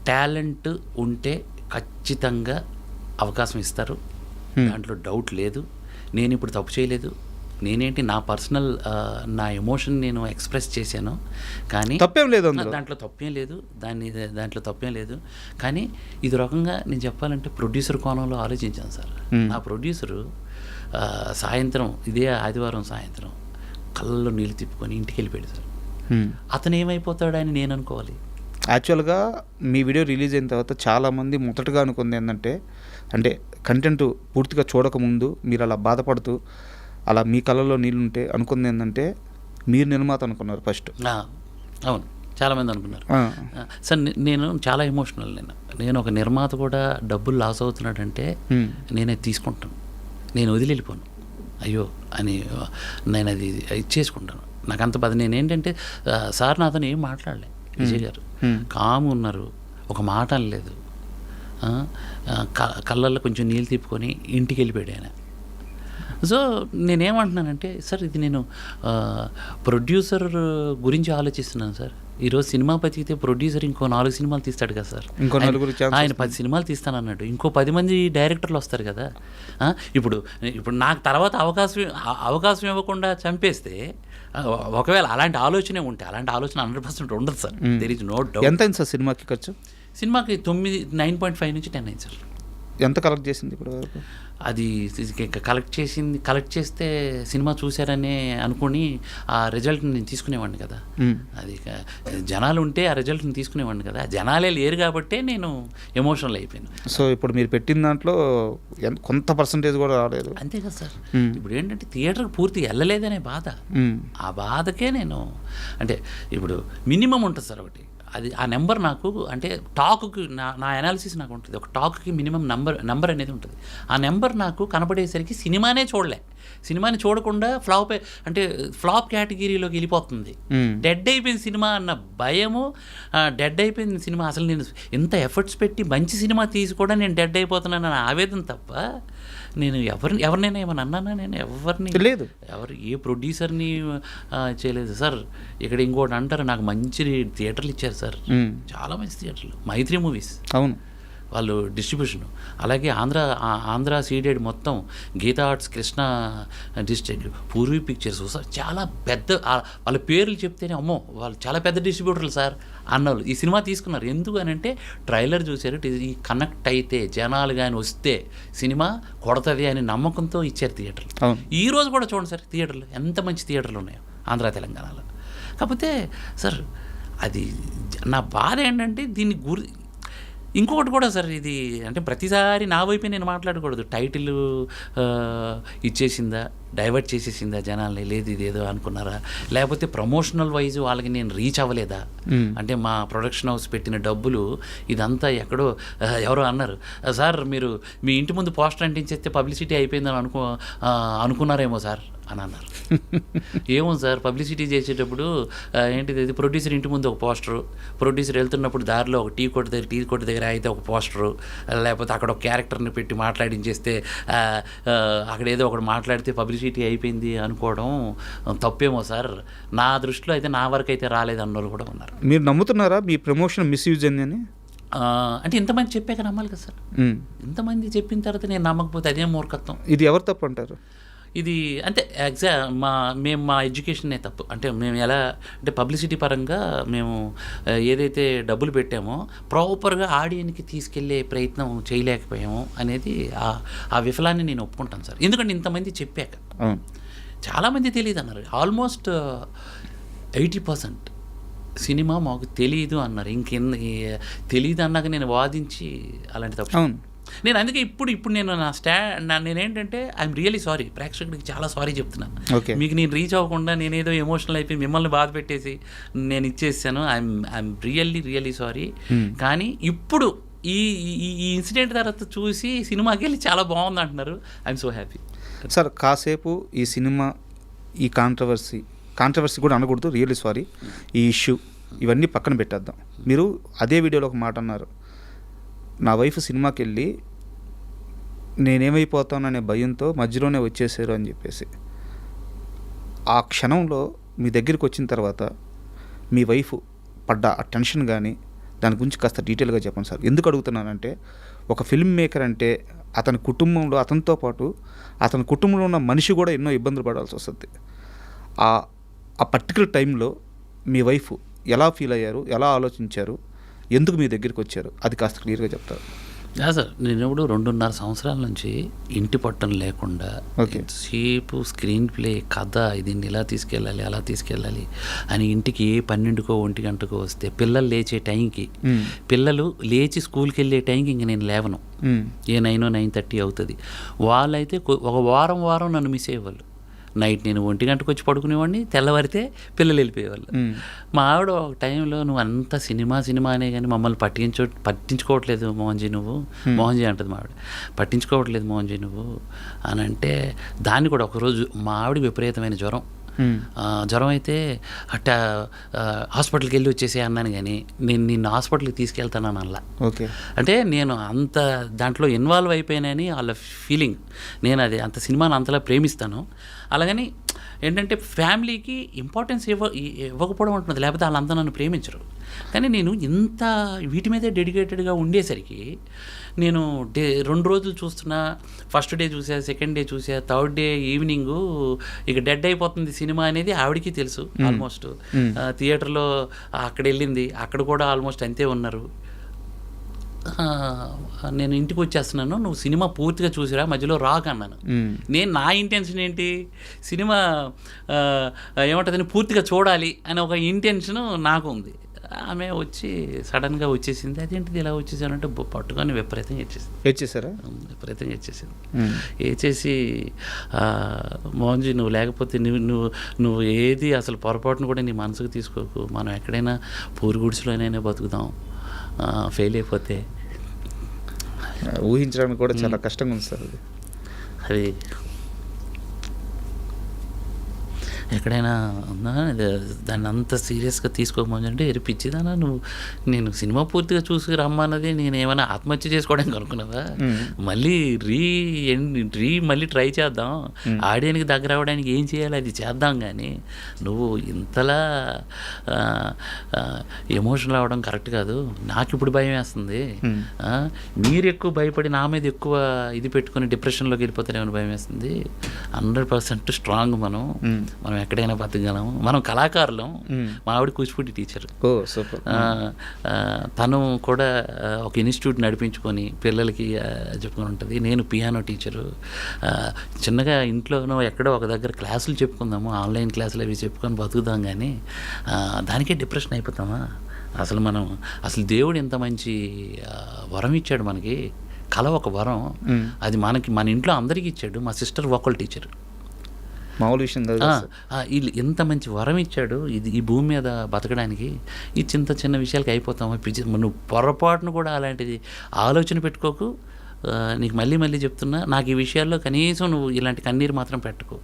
టాలెంట్ ఉంటే ఖచ్చితంగా అవకాశం ఇస్తారు, దాంట్లో డౌట్ లేదు. నేను ఇప్పుడు తప్పు చేయలేదు. నేనేంటి నా పర్సనల్ నా ఎమోషన్ నేను ఎక్స్ప్రెస్ చేశాను, కానీ తప్పేం లేదు, దాంట్లో తప్పేం లేదు. కానీ ఇది రకంగా నేను చెప్పాలంటే ప్రొడ్యూసర్ కోణంలో ఆలోచించాను సార్. నా ప్రొడ్యూసరు సాయంత్రం, ఇదే ఆదివారం సాయంత్రం కళ్ళలో నీళ్ళు తిప్పుకొని ఇంటికి వెళ్ళిపోయాడు సార్. అతను ఏమైపోతాడని నేను అనుకోవాలి. యాక్చువల్గా మీ వీడియో రిలీజ్ అయిన తర్వాత చాలామంది మొదటగా అనుకుంది ఏంటంటే, అంటే కంటెంట్ పూర్తిగా చూడకముందు మీరు అలా బాధపడుతూ అలా మీ కళ్ళలో నీళ్ళు ఉంటే అనుకుంది ఏంటంటే, మీరు నిర్మాత అనుకున్నారు ఫస్ట్. అవును, చాలామంది అనుకున్నారు సార్. నేను చాలా ఎమోషనల్. నేను ఒక నిర్మాత కూడా డబ్బులు లాస్ అవుతున్నాడంటే నేనే తీసుకుంటాను, నేను వదిలి వెళ్ళిపోను. అయ్యో అని నేను అది ఇచ్చేసుకుంటాను. నాకు అంత బాధ. నేనేంటంటే సార్ నాతో ఏం మాట్లాడలే, విజయ్ గారు కాము ఉన్నారు, ఒక మాట అనలేదు. కళ్ళల్లో కొంచెం నీళ్ళు తిప్పుకొని ఇంటికి వెళ్ళిపోయాడు ఆయన. సో నేనేమంటున్నానంటే సార్ ఇది నేను ప్రొడ్యూసర్ గురించి ఆలోచిస్తున్నాను సార్. ఈరోజు సినిమా బతికితే ప్రొడ్యూసర్ ఇంకో 4 సినిమాలు తీస్తాడు కదా సార్. ఆయన 10 సినిమాలు తీస్తానన్నాడు, ఇంకో 10 మంది డైరెక్టర్లు వస్తారు కదా. ఇప్పుడు నాకు తర్వాత అవకాశం ఇవ్వకుండా చంపేస్తే, ఒకవేళ అలాంటి ఆలోచనే ఉంటే, అలాంటి ఆలోచన 100% ఉండదు sir. There is no doubt. ఎంత అయింది సార్ సినిమాకి ఖర్చు? సినిమాకి 9.5 నుంచి 10 అయింది సార్. ఎంత కలెక్ట్ చేసింది ఇప్పుడు వరకు? అది కలెక్ట్ చేస్తే సినిమా చూశారనే అనుకుని ఆ రిజల్ట్ని నేను తీసుకునేవాడిని కదా. అది జనాలు ఉంటే ఆ రిజల్ట్ని తీసుకునేవాడిని కదా. జనాలే లేరు కాబట్టే నేను ఎమోషనల్ అయిపోయాను. సో ఇప్పుడు మీరు పెట్టిన దాంట్లో కొంత పర్సంటేజ్ కూడా రాలేదు. అంతే కదా సార్. ఇప్పుడు ఏంటంటే థియేటర్కి పూర్తి వెళ్ళలేదనే బాధ. ఆ బాధకే నేను అంటే ఇప్పుడు మినిమం ఉంటుంది సార్ ఒకటి, అది ఆ నెంబర్ నాకు అంటే టాక్కి నా అనాలిసిస్ నాకు ఉంటుంది. ఒక టాక్కి మినిమం నెంబర్ అనేది ఉంటుంది. ఆ నెంబర్ నాకు కనపడేసరికి సినిమానే సినిమాని చూడకుండా ఫ్లాప్ కేటగిరీలోకి వెళ్ళిపోతుంది. డెడ్ అయిపోయిన సినిమా అన్న భయము, డెడ్ అయిపోయిన సినిమా అసలు నేను ఎంత ఎఫర్ట్స్ పెట్టి మంచి సినిమా తీసి కూడా నేను డెడ్ అయిపోతున్నానన్న ఆవేదన తప్ప నేను ఎవరినైనా ఏమన్నా అన్నానా? నేను ఎవరిని లేదు, ఏ ప్రొడ్యూసర్ని చేయలేదు సార్. ఇక్కడ ఇంకోటి అంటారు, నాకు మంచి థియేటర్లు ఇచ్చారు సార్, చాలా మంచి థియేటర్లు, మైత్రి మూవీస్. అవును, వాళ్ళు డిస్ట్రిబ్యూషను. అలాగే ఆంధ్ర సీడెడ్ మొత్తం Geetha Arts Krishna district, Poorvi Pictures sir, చాలా పెద్ద వాళ్ళ పేర్లు చెప్తేనే అమ్మో వాళ్ళు చాలా పెద్ద డిస్ట్రిబ్యూటర్లు సార్ అన్నవాళ్ళు ఈ సినిమా తీసుకున్నారు. ఎందుకు అని అంటే ట్రైలర్ చూశారు, ఈ కనెక్ట్ అయితే జనాలు కానీ వస్తే సినిమా కొడతది అనే నమ్మకంతో ఇచ్చారు థియేటర్లు. ఈ రోజు కూడా చూడండి సార్ థియేటర్లు ఎంత మంచి థియేటర్లు ఉన్నాయో ఆంధ్ర తెలంగాణలో. కాకపోతే సార్ అది నా బాధ ఏంటంటే దీన్ని ఇంకొకటి కూడా సార్, ఇది అంటే ప్రతిసారి నా వైపే నేను మాట్లాడకూడదు. టైటిల్ ఇచ్చేసిందా, డైవర్ట్ చేసేసిందా జనాల్ని, లేదు ఇదేదో అనుకున్నారా, లేకపోతే ప్రమోషనల్ వైజ్ వాళ్ళకి నేను రీచ్ అవ్వలేదా, అంటే మా ప్రొడక్షన్ హౌస్ పెట్టిన డబ్బులు ఇదంతా ఎక్కడో ఎవరో అన్నారు సార్, మీరు మీ ఇంటి ముందు పోస్టర్ అంటించేస్తే పబ్లిసిటీ అయిపోయిందని అనుకున్నారేమో సార్ అని అన్నారు. ఏమో సార్, పబ్లిసిటీ చేసేటప్పుడు ఏంటిది, అది ప్రొడ్యూసర్ ఇంటి ముందు ఒక పోస్టరు, ప్రొడ్యూసర్ వెళ్తున్నప్పుడు దారిలో ఒక టీ కొట్టు దగ్గర అయితే ఒక పోస్టరు, లేకపోతే అక్కడ ఒక క్యారెక్టర్ని పెట్టి మాట్లాడించేస్తే అక్కడ ఏదో ఒకటి మాట్లాడితే పబ్లిసిటీ అయిపోయింది అనుకోవడం తప్పేమో సార్. నా దృష్టిలో అయితే నా వరకు అయితే రాలేదు అన్నోళ్ళు కూడా ఉన్నారు. మీరు నమ్ముతున్నారా మీ ప్రమోషన్ మిస్యూజ్ అని? అంటే ఇంతమంది చెప్పాక నమ్మాలి కదా సార్. ఇంతమంది చెప్పిన తర్వాత నేను నమ్మకపోతే అదే మూర్ఖత్వం. ఇది ఎవరు తప్పు అంటారు? ఇది అంటే మేము మా ఎడ్యుకేషన్నే తప్పు. అంటే మేము ఎలా అంటే పబ్లిసిటీ పరంగా మేము ఏదైతే డబ్బులు పెట్టామో ప్రాపర్గా ఆడియన్కి తీసుకెళ్లే ప్రయత్నం చేయలేకపోయాము అనేది ఆ విఫలాన్ని నేను ఒప్పుకుంటాను సార్. ఎందుకంటే ఇంతమంది చెప్పాక చాలామంది తెలియదు అన్నారు. ఆల్మోస్ట్ 80% సినిమా మాకు తెలియదు అన్నారు. తెలియదు అన్నాక నేను వాదించి అలాంటి తప్పు. నేను అందుకే ఇప్పుడు నేను నేనేంటంటే ఐఎమ్ రియలీ సారీ, ప్రేక్షకుడికి చాలా సారీ చెప్తున్నాను. మీకు నేను రీచ్ అవ్వకుండా నేనేదో ఎమోషనల్ అయిపోయి మిమ్మల్ని బాధ పెట్టేసి నేను ఇచ్చేసాను. I'm really sorry. కానీ ఇప్పుడు ఈ ఇన్సిడెంట్ తర్వాత చూసి సినిమాకి వెళ్ళి చాలా బాగుంది అంటున్నారు. I'm so happy sir. కాసేపు ఈ సినిమా, ఈ కాంట్రవర్సీ కూడా అనకూడదు, రియల్లీ సారీ, ఈ ఇష్యూ ఇవన్నీ పక్కన పెట్టేద్దాం. మీరు అదే వీడియోలో ఒక మాట అన్నారు, నా వైఫ్ సినిమాకి వెళ్ళి నేనేమైపోతాననే భయంతో మధ్యలోనే వచ్చేసారు అని చెప్పేసి. ఆ క్షణంలో మీ దగ్గరికి వచ్చిన తర్వాత మీ వైఫ్ పడ్డ ఆ టెన్షన్ కానీ దాని గురించి కాస్త డీటెయిల్గా చెప్పండి సార్. ఎందుకు అడుగుతున్నానంటే, ఒక ఫిల్మ్ మేకర్ అంటే అతని కుటుంబంలో, అతనితో పాటు అతని కుటుంబంలో ఉన్న మనిషి కూడా ఎన్నో ఇబ్బందులు పడాల్సి వస్తుంది. ఆ పర్టికులర్ టైంలో మీ వైఫ్ ఎలా ఫీల్ అయ్యారు, ఎలా ఆలోచించారు, ఎందుకు మీ దగ్గరికి వచ్చారు, అది కాస్త క్లియర్గా చెప్తారు. సార్, నేను ఇప్పుడు 2.5 సంవత్సరాల నుంచి ఇంటి పట్టం లేకుండా సేపు స్క్రీన్ ప్లే, కథ, దీన్ని ఇలా తీసుకెళ్ళాలి అలా తీసుకెళ్ళాలి అని ఇంటికి 12కో 1 గంటకో వస్తే పిల్లలు లేచే టైంకి, పిల్లలు లేచి స్కూల్కి వెళ్ళే టైంకి ఇంక నేను లేవను, 9:30 అవుతుంది. వాళ్ళైతే ఒక వారం నన్ను మిస్ అయ్యేవాళ్ళు. నైట్ నేను 1 గంటకు వచ్చి పడుకునేవాడిని, తెల్లవారితే పిల్లలు వెళ్ళిపోయేవాళ్ళు. మా ఆవిడ ఒక టైంలో, నువ్వు అంత సినిమా అనే కానీ మమ్మల్ని పట్టించుకోవట్లేదు మోహన్జీ నువ్వు, మోహన్జీ అంటుంది మా ఆవిడ, పట్టించుకోవట్లేదు మోహన్జీ నువ్వు అని అంటే, దాన్ని కూడా ఒకరోజు మా ఆవిడ విపరీతమైన జ్వరం, జ్వరం అయితే హాస్పిటల్కి వెళ్ళి వచ్చేసే అన్నాను, కానీ నేను నిన్ను హాస్పిటల్కి తీసుకెళ్తానని అలా. ఓకే. అంటే నేను అంత దాంట్లో ఇన్వాల్వ్ అయిపోయానని వాళ్ళ ఫీలింగ్. నేను అది అంత సినిమాని అంతలా ప్రేమిస్తాను. అలాగని ఏంటంటే ఫ్యామిలీకి ఇంపార్టెన్స్ ఇవ్వకపోవడం ఉంటుంది, లేకపోతే వాళ్ళంతా నన్ను ప్రేమించరు. కానీ నేను ఇంత వీటి మీదే డెడికేటెడ్గా ఉండేసరికి నేను 2 రోజులు చూస్తున్నా. ఫస్ట్ డే చూసా, సెకండ్ డే చూసా, థర్డ్ డే ఈవినింగు ఇక డెడ్ అయిపోతుంది సినిమా అనేది ఆవిడకి తెలుసు. ఆల్మోస్ట్ థియేటర్లో అక్కడ వెళ్ళింది, అక్కడ కూడా ఆల్మోస్ట్ అంతే ఉన్నారు. నేను ఇంటికి వచ్చేస్తున్నాను, నువ్వు సినిమా పూర్తిగా చూసిరా, మధ్యలో రాక్ అన్నాను. నేను నా ఇంటెన్షన్ ఏంటి, సినిమా ఏమంటుందని పూర్తిగా చూడాలి అనే ఒక ఇంటెన్షన్ నాకు ఉంది. ఆమె వచ్చి సడన్గా వచ్చేసింది. అదేంటిది ఇలా వచ్చేసానంటే పట్టుకొని విపరీతంగా వచ్చేసారా? విపరీతంగా వచ్చేసింది. వేసేసి మోహన్జీ నువ్వు లేకపోతే నువ్వు ఏది అసలు పొరపాటును కూడా నీ మనసుకు తీసుకోకు, మనం ఎక్కడైనా పూరి గుడిసెలోనైనా బతుకుదాం, ఫెయిల్ అయిపోతే. ఊహించడానికి కూడా చాలా కష్టంగా ఉంది సార్ అది. ఎక్కడైనా ఉన్నా దాన్ని అంత సీరియస్గా తీసుకోమంటే పిచ్చిదానా నువ్వు, నేను సినిమా పూర్తిగా చూసి రమ్మన్నది నేను ఏమైనా ఆత్మహత్య చేసుకోవడానికి అనుకున్నావా? మళ్ళీ మళ్ళీ ట్రై చేద్దాం, ఆడియన్కి దగ్గర అవ్వడానికి ఏం చేయాలి అది చేద్దాం, కానీ నువ్వు ఇంతలా ఎమోషనల్ అవ్వడం కరెక్ట్ కాదు. నాకు ఇప్పుడు భయం వేస్తుంది. మీరు ఎక్కువ భయపడి నా మీద ఎక్కువ ఇది పెట్టుకుని డిప్రెషన్లోకి వెళ్ళిపోతారేమని భయం వేస్తుంది. 100% స్ట్రాంగ్ మనం ఎక్కడైనా బతకగలము. మనం కళాకారులం. మా ఆవిడ కూచిపూడి టీచర్. తను కూడా ఒక ఇన్స్టిట్యూట్ నడిపించుకొని పిల్లలకి చెప్పుకొని ఉంటుంది. నేను పియానో టీచరు. చిన్నగా ఇంట్లోనో ఎక్కడో ఒక దగ్గర క్లాసులు చెప్పుకుందాము, ఆన్లైన్ క్లాసులు అవి చెప్పుకొని బతుకుదాం, కానీ దానికే డిప్రెషన్ అయిపోతామా? అసలు దేవుడు ఎంత మంచి వరం ఇచ్చాడు మనకి. కళ ఒక వరం, అది మన ఇంట్లో అందరికీ ఇచ్చాడు. మా సిస్టర్ వోకల్ టీచర్, మామూలు విషయం కాదు. వీళ్ళు ఎంత మంచి వరం ఇచ్చాడు ఈ భూమి మీద బతకడానికి. ఈ చిన్న విషయాలకి అయిపోతాము. నువ్వు పొరపాటును కూడా అలాంటిది ఆలోచన పెట్టుకోకు. నీకు మళ్ళీ చెప్తున్నా, నాకు ఈ విషయాల్లో కనీసం నువ్వు ఇలాంటి కన్నీరు మాత్రం పెట్టుకో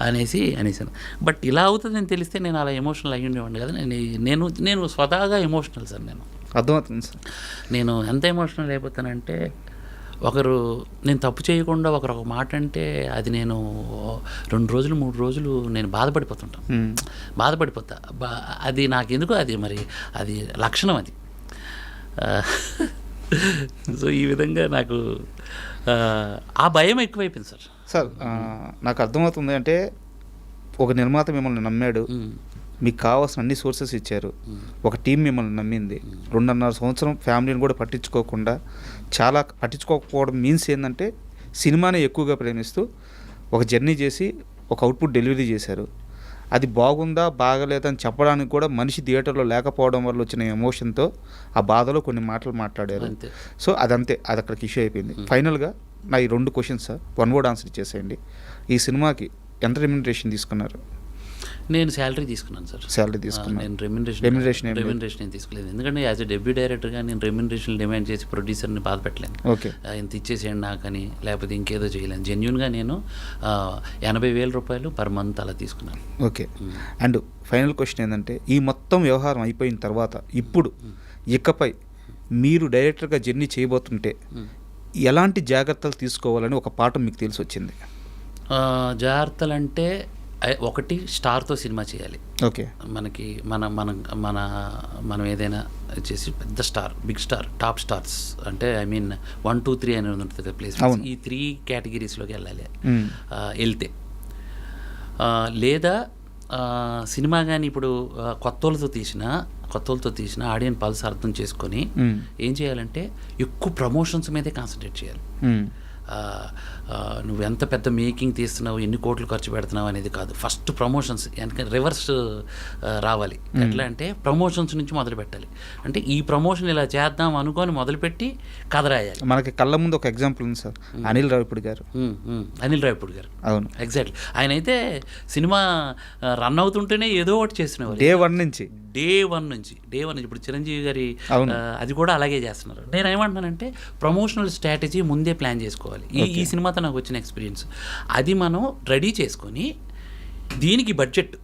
అనేసాను. బట్ ఇలా అవుతుందని తెలిస్తే నేను అలా ఎమోషనల్ అయ్యి ఉండేవాడిని కదా. నేను స్వతహాగా ఎమోషనల్ సార్. నేను అర్థమవుతుంది సార్. నేను ఎంత ఎమోషనల్ అయిపోతానంటే, నేను తప్పు చేయకుండా ఒకరు ఒక మాట అంటే అది నేను 2 రోజులు 3 రోజులు నేను బాధపడిపోతా. అది నాకెందుకు అది లక్షణం అది. సో ఈ విధంగా నాకు ఆ భయం ఎక్కువైపోయింది సార్. నాకు అర్థమవుతుంది. అంటే ఒక నిర్మాత మిమ్మల్ని నమ్మాడు, మీకు కావాల్సిన అన్ని సోర్సెస్ ఇచ్చారు, ఒక టీం మిమ్మల్ని నమ్మింది. 2.5 సంవత్సరం ఫ్యామిలీని కూడా పట్టించుకోకపోవడం మీన్స్ ఏంటంటే సినిమాని ఎక్కువగా ప్రేమిస్తూ ఒక జర్నీ చేసి ఒక అవుట్పుట్ డెలివరీ చేశారు. అది బాగుందా బాగలేదా అని చెప్పడానికి కూడా మనిషి థియేటర్లో లేకపోవడం వల్ల వచ్చిన ఎమోషన్తో ఆ బాధలో కొన్ని మాటలు మాట్లాడారు. సో అది అక్కడికి ఇష్యూ అయిపోయింది. ఫైనల్గా నా ఈ 2 క్వశ్చన్స్ సార్, 1 వర్డ్ ఆన్సర్ ఇచ్చేసేయండి. ఈ సినిమాకి ఎంత రెమ్యునరేషన్ తీసుకున్నారు? నేను శాలరీ తీసుకున్నాను సార్. శాలరీ తీసుకున్నాను. నేను రెమ్యునరేషన్ ఏం తీసుకోలేదు. ఎందుకంటే యాజ్ ఎ డెబ్యూ డైరెక్టర్గా నేను రెమ్యునరేషన్ డిమాండ్ చేసి ప్రొడ్యూసర్ని బాధ పెట్టలేను. ఓకే, ఇంత ఇచ్చేసేయండి నాకని, లేకపోతే ఇంకేదో చేయలేను. జెన్యున్గా నేను 80,000 రూపాయలు పర్ మంత్ అలా తీసుకున్నాను. ఓకే. అండ్ ఫైనల్ క్వశ్చన్ ఏంటంటే, ఈ మొత్తం వ్యవహారం అయిపోయిన తర్వాత ఇప్పుడు ఇకపై మీరు డైరెక్టర్గా జర్నీ చేయబోతుంటే ఎలాంటి జాగ్రత్తలు తీసుకోవాలని ఒక పాఠం మీకు తెలిసి వచ్చింది? జాగ్రత్తలు అంటే, ఒకటి స్టార్తో సినిమా చేయాలి. ఓకే, మనం ఏదైనా చేసి పెద్ద star, big star, top stars అంటే 1, 2, 3 అనేది ఉంటుంది ప్లేస్. ఈ 3 కేటగిరీస్లోకి వెళ్తే లేదా సినిమా కానీ ఇప్పుడు కొత్తోళ్ళతో తీసిన ఆడియన్స్ పల్స్ అర్థం చేసుకొని ఏం చేయాలంటే ఎక్కువ ప్రమోషన్స్ మీదే కాన్సన్ట్రేట్ చేయాలి. నువ్వు ఎంత పెద్ద మేకింగ్ తీస్తున్నావు, ఎన్ని కోట్లు ఖర్చు పెడుతున్నావు అనేది కాదు. ఫస్ట్ ప్రమోషన్స్ రివర్స్ రావాలి. ఎట్లా అంటే ప్రమోషన్స్ నుంచి మొదలు పెట్టాలి. అంటే ఈ ప్రమోషన్ ఇలా చేద్దాం అనుకొని మొదలుపెట్టి కథ రాయాలి. మనకి కళ్ళ ముందు ఒక ఎగ్జాంపుల్ ఉంది సార్, అనిల్ రావిపూడి గారు. అవును, ఎగ్జాక్ట్లీ. ఆయన అయితే సినిమా రన్ అవుతుంటేనే ఏదో ఒకటి చేసినవారు. డే వన్ నుంచి ఇప్పుడు చిరంజీవి గారి అది కూడా అలాగే చేస్తున్నారు. నేను ఏమంటున్నానంటే ప్రమోషనల్ స్ట్రాటజీ ముందే ప్లాన్ చేసుకోవాలి. ఈ సినిమాతో నాకు వచ్చిన ఎక్స్పీరియన్స్ అది మనం రెడీ చేసుకొని దీనికి బడ్జెట్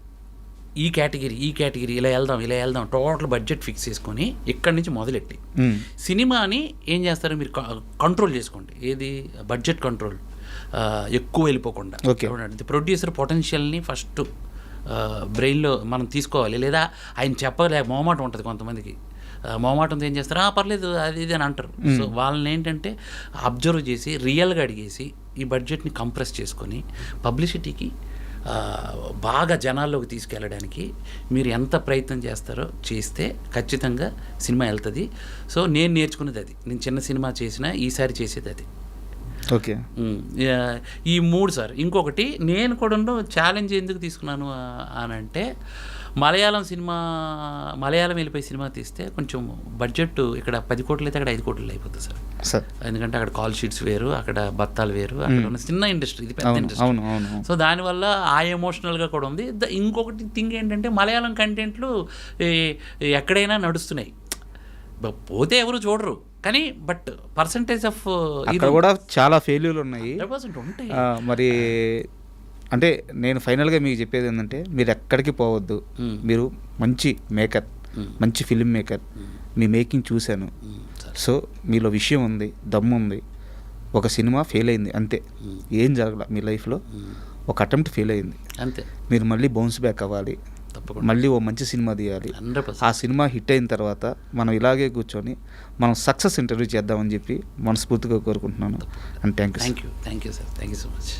ఈ కేటగిరీ ఇలా వెళ్దాం టోటల్ బడ్జెట్ ఫిక్స్ చేసుకొని ఇక్కడి నుంచి మొదలెట్టి సినిమాని ఏం చేస్తారో మీరు కంట్రోల్ చేసుకోండి. ఏది బడ్జెట్ కంట్రోల్, ఎక్కువ వెళ్ళిపోకుండా. ప్రొడ్యూసర్ పొటెన్షియల్ని ఫస్ట్ బ్రెయిన్లో మనం తీసుకోవాలి. లేదా ఆయన చెప్పలే మొహమాటం ఉంటుంది కొంతమందికి, మొహమాటంతో ఏం చేస్తారు, పర్లేదు అది ఇది అని అంటారు. సో వాళ్ళని ఏంటంటే అబ్జర్వ్ చేసి రియల్గా అడిగేసి ఈ బడ్జెట్ని కంప్రెస్ చేసుకొని పబ్లిసిటీకి బాగా జనాల్లోకి తీసుకెళ్ళడానికి మీరు ఎంత ప్రయత్నం చేస్తారో చేస్తే ఖచ్చితంగా సినిమా వెళ్తుంది. సో నేను నేర్చుకున్నది అది. నేను చిన్న సినిమా చేసినా ఈసారి చేసేది అది. ఓకే, ఈ 3 సార్. ఇంకొకటి నేను కూడా ఛాలెంజ్ ఎందుకు తీసుకున్నాను అని అంటే, మలయాళం వెళ్ళిపోయి సినిమా తీస్తే కొంచెం బడ్జెట్ ఇక్కడ 10 కోట్లు అయితే అక్కడ 5 కోట్లు అయిపోతుంది సార్. ఎందుకంటే అక్కడ కాల్ షీట్స్ వేరు, అక్కడ బత్తాలు వేరు, అక్కడ ఉన్న చిన్న ఇండస్ట్రీ, ఇది పెద్ద ఇండస్ట్రీ. సో దానివల్ల ఆ ఎమోషనల్గా కూడా ఉంది. ఇంకొకటి థింగ్ ఏంటంటే మలయాళం కంటెంట్లు ఎక్కడైనా నడుస్తున్నాయి, పోతే ఎవరు చూడరు, కానీ బట్ పర్సంటేజ్ ఆఫ్ ఇక్కడ కూడా చాలా ఫెయిల్యూర్లు ఉన్నాయి. ఉంటాయి. మరి అంటే నేను ఫైనల్గా మీకు చెప్పేది ఏంటంటే, మీరు ఎక్కడికి పోవద్దు. మీరు మంచి మేకర్, మంచి ఫిల్మ్ మేకర్. మీ మేకింగ్ చూశాను. సో మీలో విషయం ఉంది, దమ్ము ఉంది. ఒక సినిమా ఫెయిల్ అయింది అంతే, ఏం జరగల మీ లైఫ్లో. ఒక అటెంప్ట్ ఫెయిల్ అయింది అంతే. మీరు మళ్ళీ బౌన్స్ బ్యాక్ అవ్వాలి, మళ్ళీ ఓ మంచి సినిమా తీయాలి. ఆ సినిమా హిట్ అయిన తర్వాత మనం ఇలాగే కూర్చొని మనం సక్సెస్ ఇంటర్వ్యూ చేద్దామని చెప్పి మనస్ఫూర్తిగా కోరుకుంటున్నాను. And thank you sir. Thank you sir. Thank you so much.